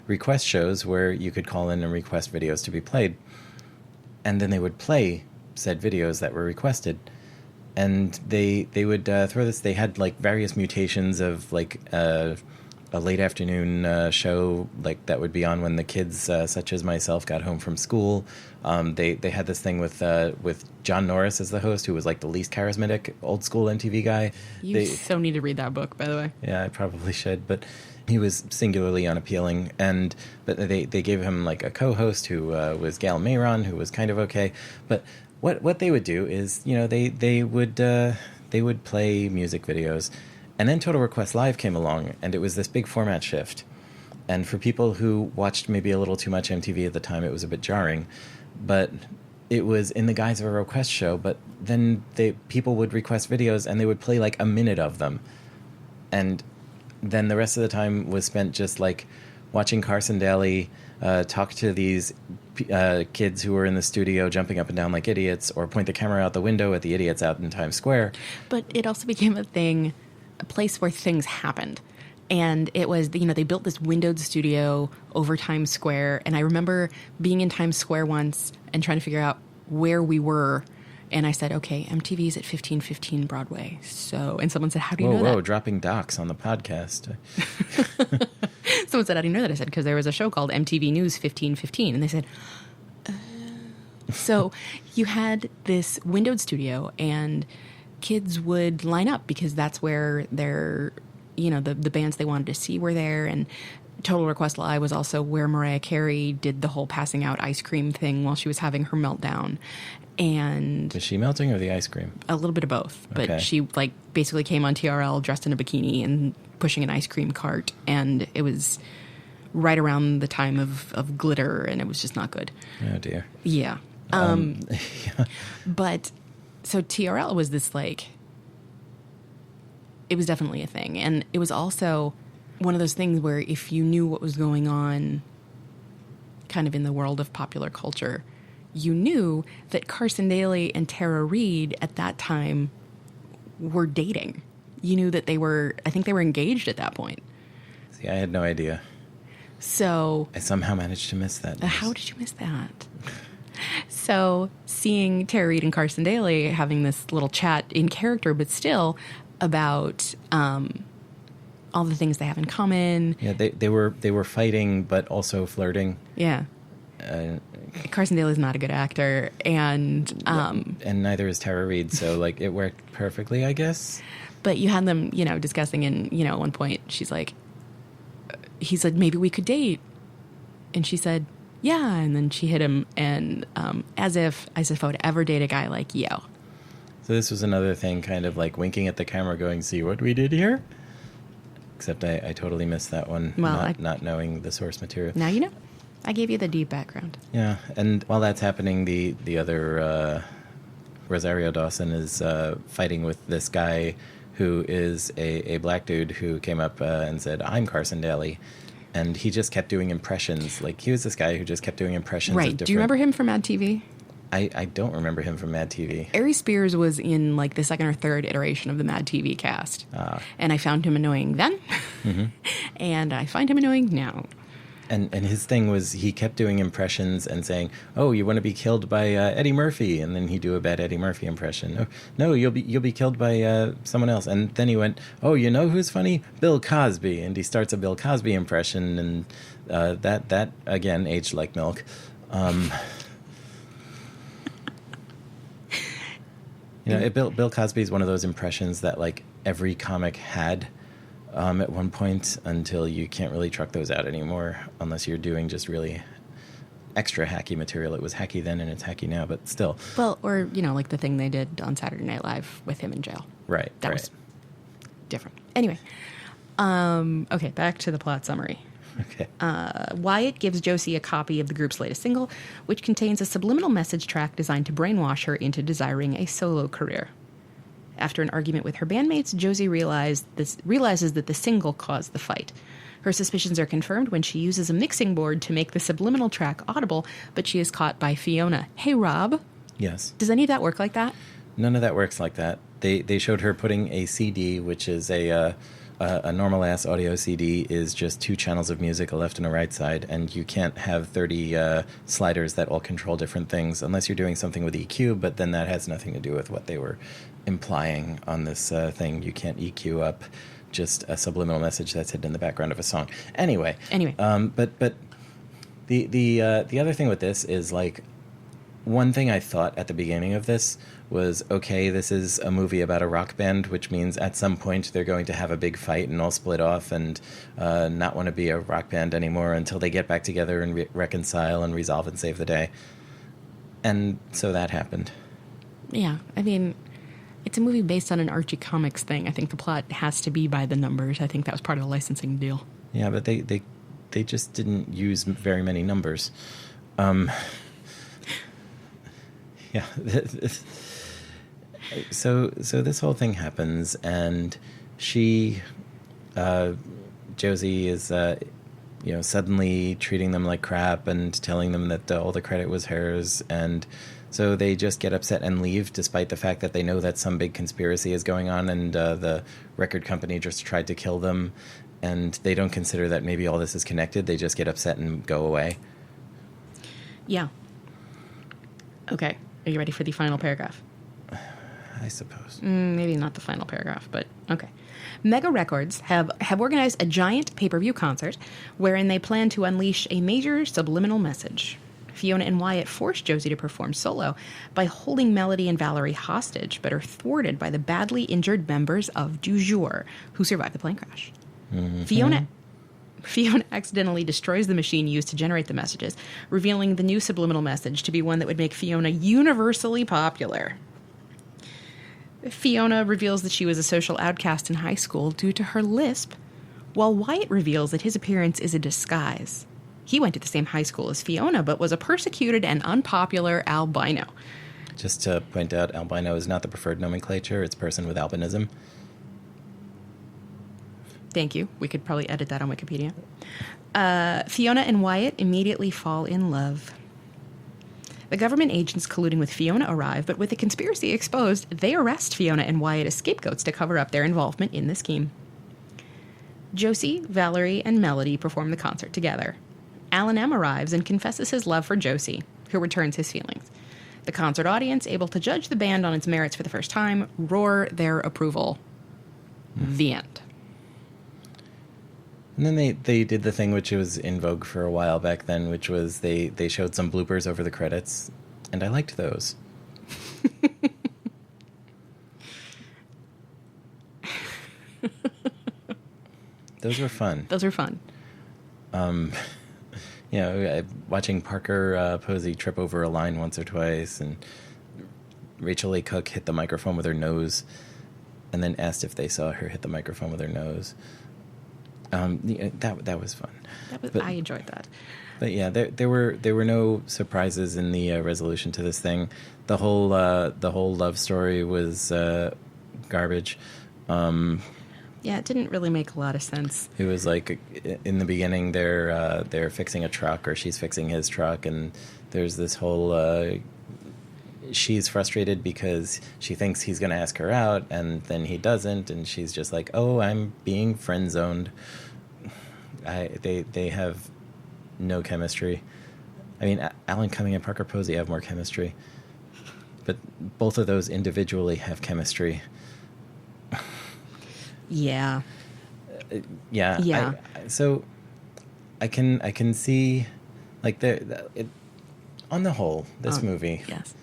request shows where you could call in and request videos to be played, and then they would play said videos that were requested, and they would throw this. They had, like, various mutations of, like, a late afternoon show like that would be on when the kids, such as myself, got home from school. They had this thing with John Norris as the host, who was like the least charismatic old school MTV guy. You so need to read that book, by the way. Yeah, I probably should, but he was singularly unappealing. But they gave him like a co-host who was Gail Mayron, who was kind of okay. But what they would do is, they would play music videos, and then Total Request Live came along, and it was this big format shift. And for people who watched maybe a little too much MTV at the time, it was a bit jarring. But it was in the guise of a request show, but then people would request videos, and they would play like a minute of them. And then the rest of the time was spent just like watching Carson Daly talk to these kids who were in the studio jumping up and down like idiots, or point the camera out the window at the idiots out in Times Square. But it also became a place where things happened. And it was, they built this windowed studio over Times Square. And I remember being in Times Square once and trying to figure out where we were. And I said, okay, MTV's at 1515 Broadway. And someone said, how do you know that? Whoa, dropping docs on the podcast. Someone said, how do you know that? I said, because there was a show called MTV News 1515. And they said, So you had this windowed studio, and kids would line up because that's where the bands they wanted to see were there. And Total Request Live was also where Mariah Carey did the whole passing out ice cream thing while she was having her meltdown. And was she melting or the ice cream? A little bit of both. But Okay. she basically came on TRL dressed in a bikini and pushing an ice cream cart. And it was right around the time of Glitter, and it was just not good. Oh, dear. Yeah. Yeah. But so TRL was this it was definitely a thing. And it was also one of those things where if you knew what was going on kind of in the world of popular culture, you knew that Carson Daly and Tara Reid at that time were dating. You knew that I think they were engaged at that point. See, I had no idea. So I somehow managed to miss that news. How did you miss that? So seeing Tara Reid and Carson Daly having this little chat in character, but still about all the things they have in common. Yeah, they were fighting, but also flirting. Yeah. Carson Daly is not a good actor, and neither is Tara Reid, so it worked perfectly, I guess. But you had them, discussing, and at one point he said maybe we could date, and she said yeah, and then she hit him, and as if I would ever date a guy like you. So this was another thing, kind of like winking at the camera, going, "See what we did here." Except I totally missed that one, well, not knowing the source material. Now you know. I gave you the deep background. Yeah, and while that's happening, the other Rosario Dawson is fighting with this guy who is a black dude who came up and said, "I'm Carson Daly," and he just kept doing impressions. He was this guy who just kept doing impressions. Right. Of different... Do you remember him from Mad TV? I don't remember him from Mad TV. Ari Spears was in the second or third iteration of the Mad TV cast, and I found him annoying then, and I find him annoying now. And his thing was he kept doing impressions and saying, "Oh, you want to be killed by Eddie Murphy," and then he'd do a bad Eddie Murphy impression. "Oh, no, you'll be killed by someone else." And then he went, "Oh, you know who's funny? Bill Cosby," and he starts a Bill Cosby impression, and that again aged like milk. Bill Cosby is one of those impressions that every comic had. At one point, until you can't really truck those out anymore unless you're doing just really extra hacky material. It was hacky then and it's hacky now, but still. Well, or, the thing they did on Saturday Night Live with him in jail. Right. That was different. Anyway, okay, back to the plot summary. Okay. Wyatt gives Josie a copy of the group's latest single, which contains a subliminal message track designed to brainwash her into desiring a solo career. After an argument with her bandmates, Josie realizes that the single caused the fight. Her suspicions are confirmed when she uses a mixing board to make the subliminal track audible, but she is caught by Fiona. Hey, Rob. Yes. Does any of that work like that? None of that works like that. They showed her putting a CD, which is a a normal ass audio CD is just 2 channels of music, a left and a right side, and you can't have 30 sliders that all control different things unless you're doing something with EQ, but then that has nothing to do with what they were implying on this thing. You can't EQ up just a subliminal message that's hidden in the background of a song. Anyway. But the other thing with this is, like, one thing I thought at the beginning of this was, okay, this is a movie about a rock band, which means at some point they're going to have a big fight and all split off and not want to be a rock band anymore until they get back together and reconcile and resolve and save the day. And so that happened. Yeah, I mean, it's a movie based on an Archie comics thing. I think the plot has to be by the numbers. I think that was part of the licensing deal. Yeah, but they just didn't use very many numbers. Yeah. So this whole thing happens, and she, Josie, is suddenly treating them like crap and telling them that all the credit was hers, and so they just get upset and leave, despite the fact that they know that some big conspiracy is going on, and the record company just tried to kill them, and they don't consider that maybe all this is connected. They just get upset and go away. Yeah. Okay. Are you ready for the final paragraph? I suppose. Maybe not the final paragraph, but okay. Mega Records have organized a giant pay-per-view concert wherein they plan to unleash a major subliminal message. Fiona and Wyatt force Josie to perform solo by holding Melody and Valerie hostage, but are thwarted by the badly injured members of Du Jour, who survived the plane crash. Mm-hmm. Fiona accidentally destroys the machine used to generate the messages, revealing the new subliminal message to be one that would make Fiona universally popular. Fiona reveals that she was a social outcast in high school due to her lisp, while Wyatt reveals that his appearance is a disguise. He went to the same high school as Fiona, but was a persecuted and unpopular albino. Just to point out, albino is not the preferred nomenclature. It's person with albinism. Thank you. We could probably edit that on Wikipedia. Fiona and Wyatt immediately fall in love. The government agents colluding with Fiona arrive, but with the conspiracy exposed, they arrest Fiona and Wyatt as scapegoats to cover up their involvement in the scheme. Josie, Valerie, and Melody perform the concert together. Alan M. arrives and confesses his love for Josie, who returns his feelings. The concert audience, able to judge the band on its merits for the first time, roar their approval. The end. And then they did the thing which was in vogue for a while back then, which was they showed some bloopers over the credits, and I liked those. Those were fun. Those were fun. Watching Parker Posey trip over a line once or twice, and Rachel A. Cook hit the microphone with her nose, and then asked if they saw her hit the microphone with her nose. That was fun. I enjoyed that. But yeah, there were no surprises in the resolution to this thing. The whole love story was garbage. Yeah, it didn't really make a lot of sense. It was like in the beginning they're fixing a truck, or she's fixing his truck, and there's this whole. She's frustrated because she thinks he's going to ask her out, and then he doesn't, and she's just like, "Oh, I'm being friend zoned." They have no chemistry. I mean, Alan Cumming and Parker Posey have more chemistry, but both of those individually have chemistry. Yeah. Yeah. So I can see, like, on the whole, this movie. Yes.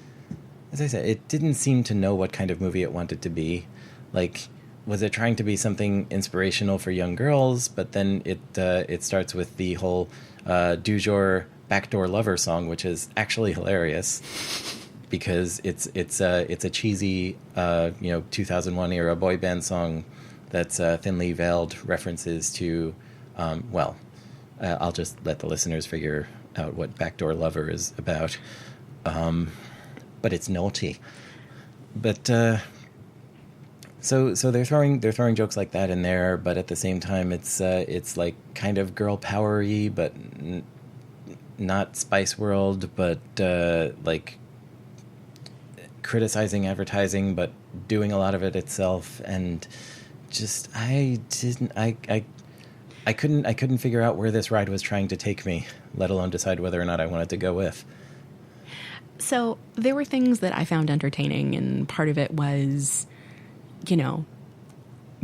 As I said, it didn't seem to know what kind of movie it wanted to be. Like, was it trying to be something inspirational for young girls? But then it starts with the whole Du Jour Backdoor Lover song, which is actually hilarious because it's a cheesy 2001 era boy band song that's thinly veiled references to I'll just let the listeners figure out what Backdoor Lover is about. But it's naughty. But so they're throwing jokes like that in there, but at the same time it's like kind of girl powery, but not Spice World, but like criticizing advertising, but doing a lot of it itself, and I couldn't figure out where this ride was trying to take me, let alone decide whether or not I wanted to go with. So there were things that I found entertaining, and part of it was,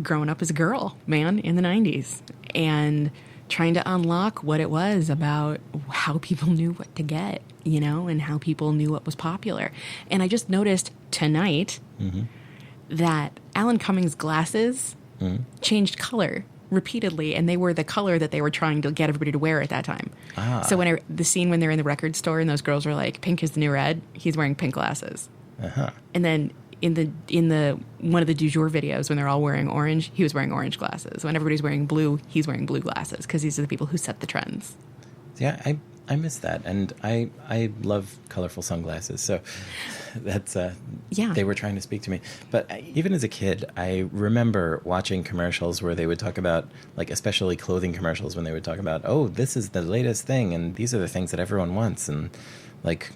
growing up as a girl, man, in the 90s, and trying to unlock what it was about how people knew what to get, and how people knew what was popular. And I just noticed tonight that Alan Cummings' glasses changed color repeatedly, and they were the color that they were trying to get everybody to wear at that time. So the scene when they're in the record store and those girls were like, pink is the new red, he's wearing pink glasses. And then in the one of the du jour videos when they're all wearing orange, he was wearing orange glasses. When everybody's wearing blue, he's wearing blue glasses, because these are the people who set the trends. Yeah, I miss that, and I love colorful sunglasses, so that's they were trying to speak to me. But even as a kid, I remember watching commercials where they would talk about, like, especially clothing commercials, when they would talk about, oh, this is the latest thing, and these are the things that everyone wants, and like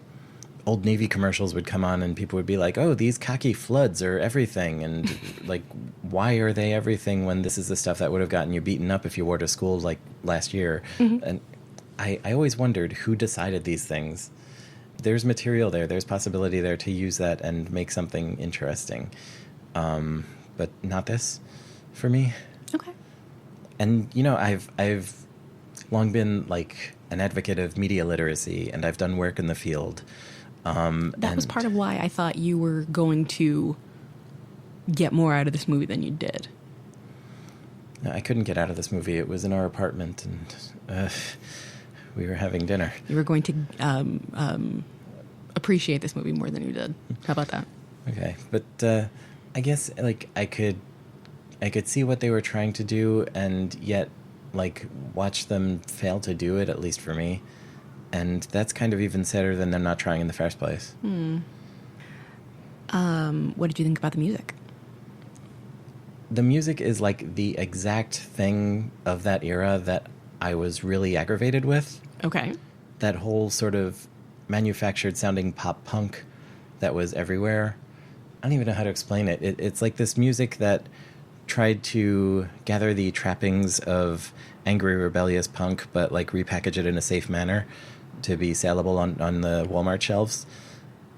Old Navy commercials would come on and people would be like, oh, these khaki floods are everything, and like, why are they everything when this is the stuff that would have gotten you beaten up if you wore to school like last year? And I always wondered who decided these things. There's material there. There's possibility there to use that and make something interesting. But not this for me. Okay. And, I've long been like an advocate of media literacy, and I've done work in the field. That was part of why I thought you were going to get more out of this movie than you did. I couldn't get out of this movie. It was in our apartment, and we were having dinner. You were going to appreciate this movie more than you did. How about that? Okay, but I guess like I could see what they were trying to do, and yet like watch them fail to do it, at least for me. And that's kind of even sadder than them not trying in the first place. What did you think about the music? The music is like the exact thing of that era that I was really aggravated with. Okay. That whole sort of manufactured sounding pop punk that was everywhere. I don't even know how to explain it. It's like this music that tried to gather the trappings of angry, rebellious punk, but like repackage it in a safe manner to be saleable on the Walmart shelves.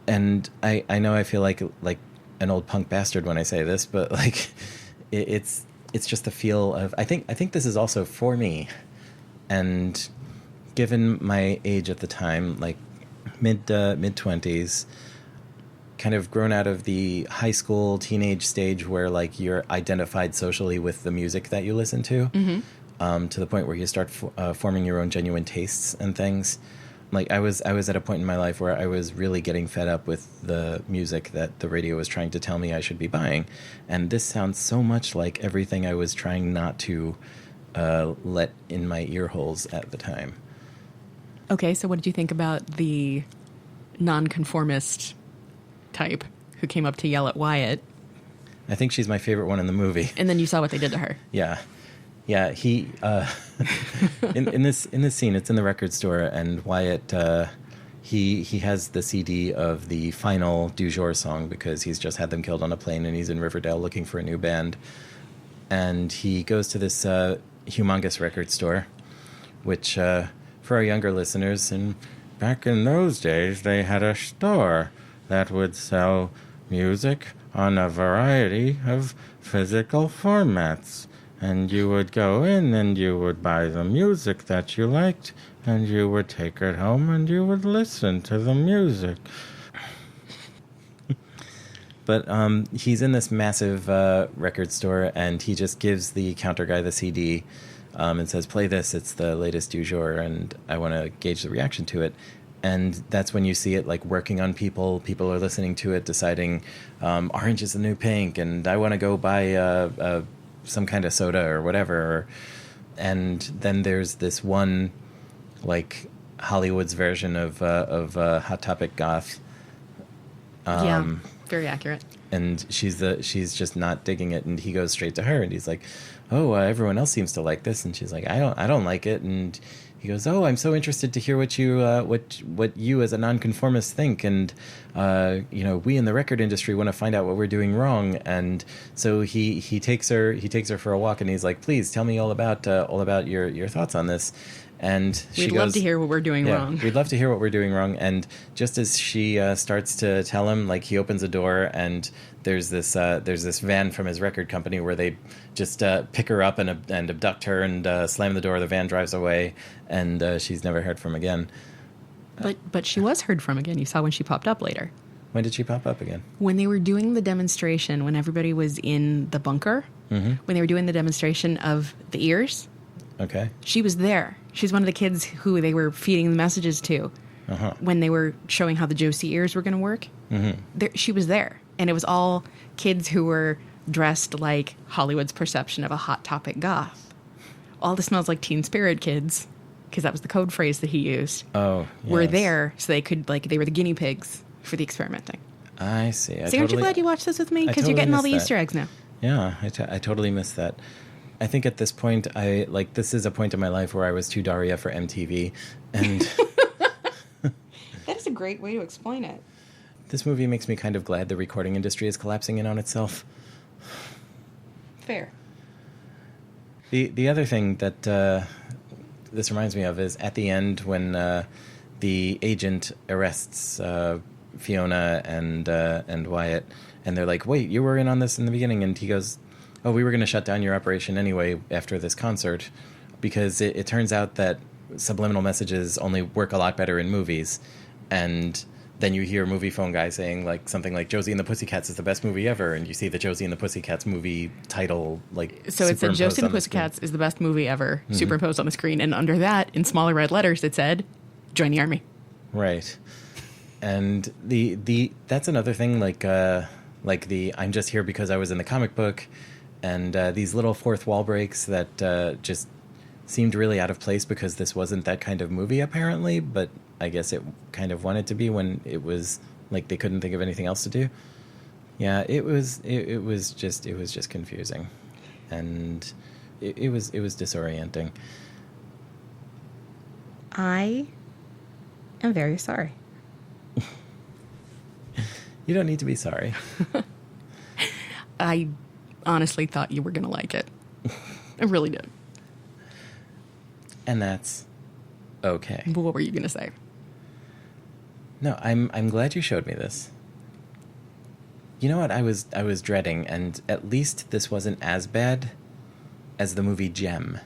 And I know I feel like an old punk bastard when I say this, but like it's just the feel of, I think this is also for me. And given my age at the time, like mid 20s, kind of grown out of the high school teenage stage where like you're identified socially with the music that you listen to, to the point where you start forming your own genuine tastes and things. Like I was at a point in my life where I was really getting fed up with the music that the radio was trying to tell me I should be buying, and this sounds so much like everything I was trying not to let in my ear holes at the time. Okay, so what did you think about the nonconformist type who came up to yell at Wyatt? I think she's my favorite one in the movie. And then you saw what they did to her. Yeah, he in this scene, it's in the record store, and Wyatt he has the CD of the final du jour song because he's just had them killed on a plane and he's in Riverdale looking for a new band, and he goes to this humongous record store, which for our younger listeners, and back in those days they had a store that would sell music on a variety of physical formats. And you would go in and you would buy the music that you liked, and you would take it home and you would listen to the music. But he's in this massive record store, and he just gives the counter guy the CD and says, play this, it's the latest du jour, and I want to gauge the reaction to it. And that's when you see it like working on people. People are listening to it, deciding orange is the new pink, and I want to go buy some kind of soda or whatever. And then there's this one like Hollywood's version of Hot Topic goth. Very accurate. And she's just not digging it, and he goes straight to her, and he's like, "Oh, everyone else seems to like this," and she's like, "I don't like it," and he goes, "Oh, I'm so interested to hear what you as a nonconformist think, and we in the record industry want to find out what we're doing wrong." And so he takes her for a walk, and he's like, "Please tell me all about your thoughts on this." And we'd love to hear what we're doing wrong. We'd love to hear what we're doing wrong. And just as she starts to tell him, like, he opens a door, and there's this van from his record company where they just pick her up and abduct her and slam the door. The van drives away, and she's never heard from again. But she was heard from again. You saw when she popped up later. When did she pop up again? When they were doing the demonstration, when everybody was in the bunker, when they were doing the demonstration of the ears. Okay. She was there. She's one of the kids who they were feeding the messages to when they were showing how the Josie ears were going to work. She was there. And it was all kids who were dressed like Hollywood's perception of a Hot Topic goth. All the Smells Like Teen Spirit kids, because that was the code phrase that he used, were there so they could, they were the guinea pigs for the experimenting. I see. Aren't you glad you watched this with me? Because you're getting all the Easter eggs now. Yeah, I totally missed that. I think at this point, this is a point in my life where I was too Daria for MTV, and that is a great way to explain it. This movie makes me kind of glad the recording industry is collapsing in on itself. Fair. The other thing that this reminds me of is at the end when the agent arrests Fiona and Wyatt, and they're like, "Wait, you were in on this in the beginning," and he goes, "Oh, we were going to shut down your operation anyway after this concert," because it turns out that subliminal messages only work a lot better in movies. And then you hear a movie phone guy saying something like Josie and the Pussycats is the best movie ever, and you see the Josie and the Pussycats movie title so it said Josie and the Pussycats is the best movie ever superimposed on the screen, and under that in smaller red letters it said join the army. Right. And the that's another thing, like the I'm just here because I was in the comic book. And these little fourth wall breaks that just seemed really out of place because this wasn't that kind of movie, apparently. But I guess it kind of wanted to be when it was like they couldn't think of anything else to do. Yeah, it was just confusing, and it was disorienting. I am very sorry. You don't need to be sorry. I honestly thought you were going to like it. I really did. And that's okay. But what were you going to say? No, I'm glad you showed me this. You know what I was dreading, and at least this wasn't as bad as the movie Gem,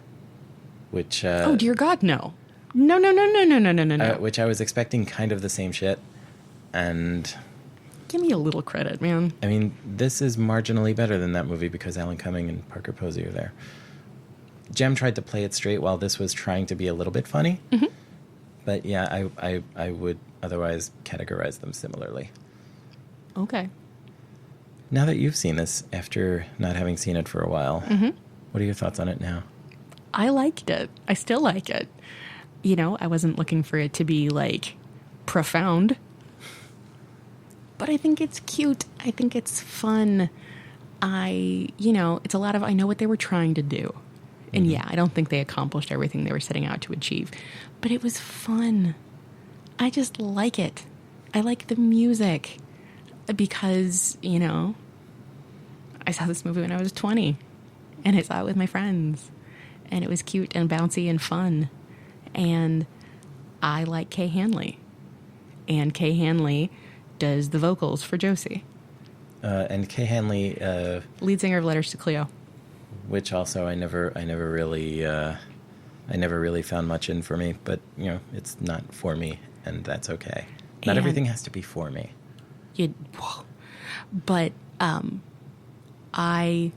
which oh dear God, no. No. Which I was expecting kind of the same shit, and give me a little credit, man. I mean, this is marginally better than that movie because Alan Cumming and Parker Posey are there. Gem tried to play it straight while this was trying to be a little bit funny. But yeah, I would otherwise categorize them similarly. Okay. Now that you've seen this, after not having seen it for a while, what are your thoughts on it now? I liked it. I still like it. You know, I wasn't looking for it to be, profound. But I think it's cute. I think it's fun. It's a lot of, I know what they were trying to do. And yeah, I don't think they accomplished everything they were setting out to achieve. But it was fun. I just like it. I like the music. Because, I saw this movie when I was 20. And I saw it with my friends. And it was cute and bouncy and fun. And I like Kay Hanley. And Kay Hanley does the vocals for Josie. And Kay Hanley... lead singer of Letters to Cleo. Which also I never really found much in for me. But, it's not for me. And that's okay. Not everything has to be for me. But I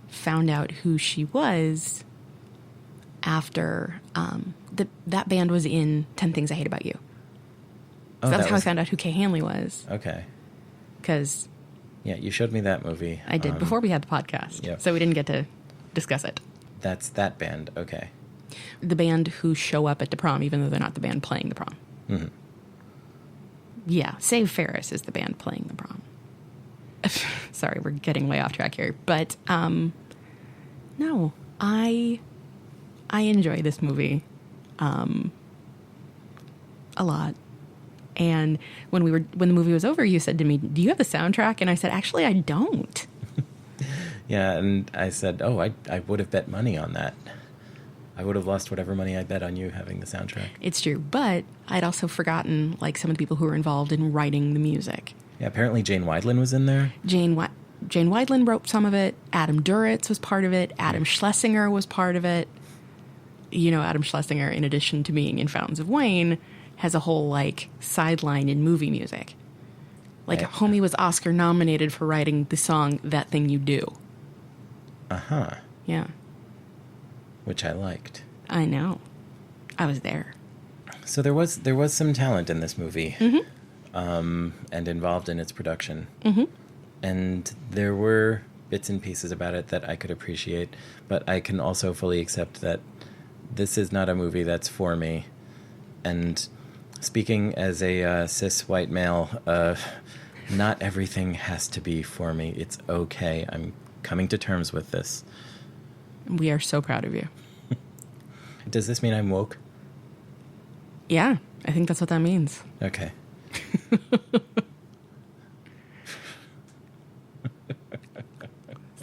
found out who she was after that band was in 10 Things I Hate About You. So that's how I found out who Kay Hanley was. Okay. Because... yeah, you showed me that movie. I did, before we had the podcast. Yep. So we didn't get to discuss it. That's that band, okay. The band who show up at the prom, even though they're not the band playing the prom. Mm-hmm. Yeah, Save Ferris is the band playing the prom. sorry, we're getting way off track here. But no, I enjoy this movie a lot. And when the movie was over, you said to me, "Do you have the soundtrack?" And I said, "Actually, I don't." Yeah, and I said, "Oh, I would have bet money on that. I would have lost whatever money I bet on you having the soundtrack." It's true, but I'd also forgotten like some of the people who were involved in writing the music. Yeah, apparently Jane Wiedlin was in there. Jane Wiedlin wrote some of it. Adam Duritz was part of it. Adam Schlesinger was part of it. You know, Adam Schlesinger, in addition to being in Fountains of Wayne, has a whole like sideline in movie music. Like, homie was Oscar nominated for writing the song "That Thing You Do." Uh-huh. Yeah. Which I liked. I know. I was there. So there was some talent in this movie, Mm-hmm. and involved in its production. Mm-hmm. And there were bits and pieces about it that I could appreciate, but I can also fully accept that this is not a movie that's for me. And speaking as a cis white male, not everything has to be for me. It's okay. I'm coming to terms with this. We are so proud of you. Does this mean I'm woke? Yeah, I think that's what that means. Okay.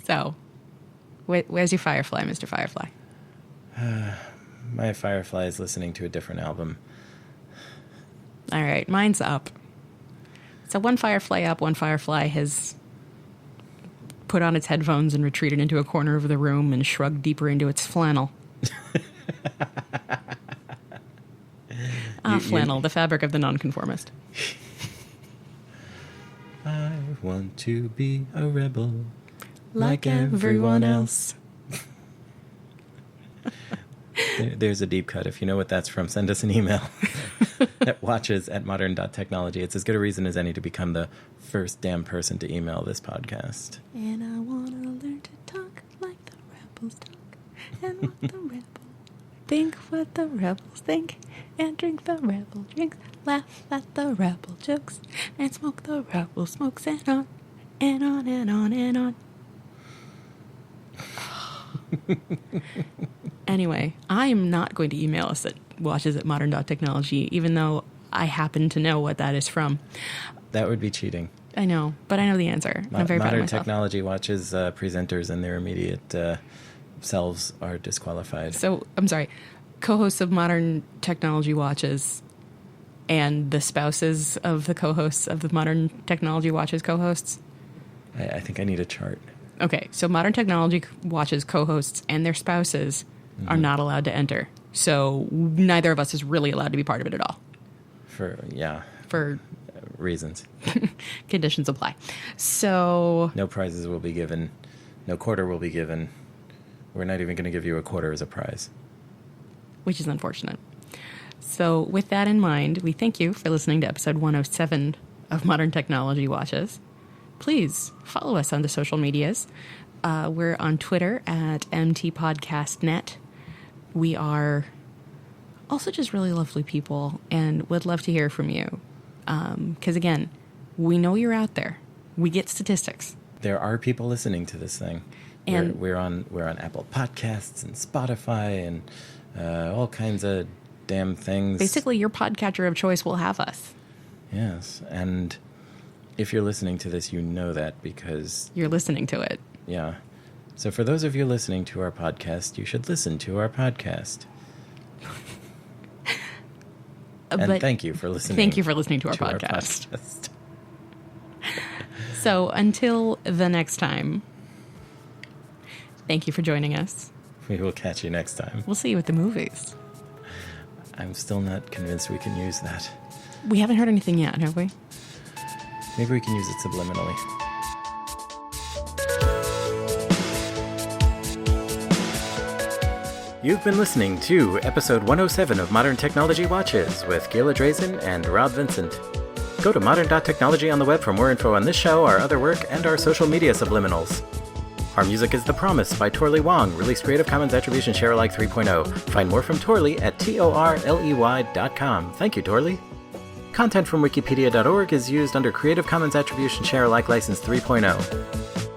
So, where's your Firefly, Mr. Firefly? My Firefly is listening to a different album. All right, mine's up. So one Firefly up, one Firefly has put on its headphones and retreated into a corner of the room and shrugged deeper into its flannel. Flannel, the fabric of the nonconformist. I want to be a rebel Like everyone else. There's a deep cut. If you know what that's from, send us an email at watches@modern.technology. It's as good a reason as any to become the first damn person to email this podcast. And I want to learn to talk like the rebels talk. And what the rebels think, what the rebels think. And drink the rebel drinks. Laugh at the rebel jokes. And smoke the rebel smokes. And on and on and on and on. Anyway, I am not going to email us at watches@modern.technology, even though I happen to know what that is from. That would be cheating. I know, but I know the answer. I'm very proud of Modern myself. Technology Watches presenters and their immediate selves are disqualified. So, I'm sorry, co-hosts of Modern Technology Watches and the spouses of the co-hosts of the Modern Technology Watches co-hosts? I think I need a chart. Okay, so Modern Technology Watches co-hosts and their spouses are not allowed to enter. So neither of us is really allowed to be part of it at all. For reasons. Conditions apply. So No prizes will be given. No quarter will be given. We're not even going to give you a quarter as a prize. which is unfortunate. So with that in mind, we thank you for listening to episode 107 of Modern Technology Watches. Please follow us on the social medias. We're on Twitter at MTPodcastNet. We are also just really lovely people and would love to hear from you. Because again, we know you're out there. We get statistics. There are people listening to this thing. And we're on Apple Podcasts and Spotify and all kinds of damn things. basically, your podcatcher of choice will have us. Yes, and if you're listening to this, you know that because You're listening to it. yeah. So for those of you listening to our podcast, you should listen to our podcast. And But thank you for listening. thank you for listening to our podcast. So until the next time, thank you for joining us. We will catch you next time. We'll see you at the movies. I'm still not convinced we can use that. We haven't heard anything yet, have we? Maybe we can use it subliminally. You've been listening to episode 107 of Modern Technology Watches with Gila Drazen and Rob Vincent. Go to modern.technology on the web for more info on this show, our other work, and our social media subliminals. Our music is The Promise by Torley Wong, released Creative Commons Attribution Share Alike 3.0. Find more from Torley at torley.com. Thank you, Torley. Content from wikipedia.org is used under Creative Commons Attribution Share Alike License 3.0.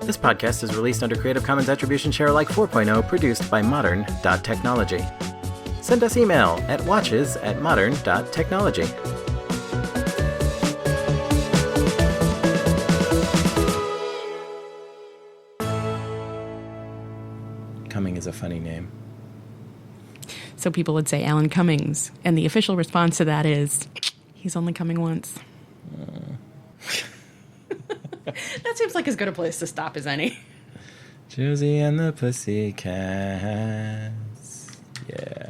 This podcast is released under Creative Commons Attribution Share Alike 4.0, produced by modern.technology. Send us email at watches@modern.technology. Cumming is a funny name. So people would say Alan Cummings, and the official response to that is, he's only coming once. That seems like as good a place to stop as any. Josie and the Pussycats. Yeah.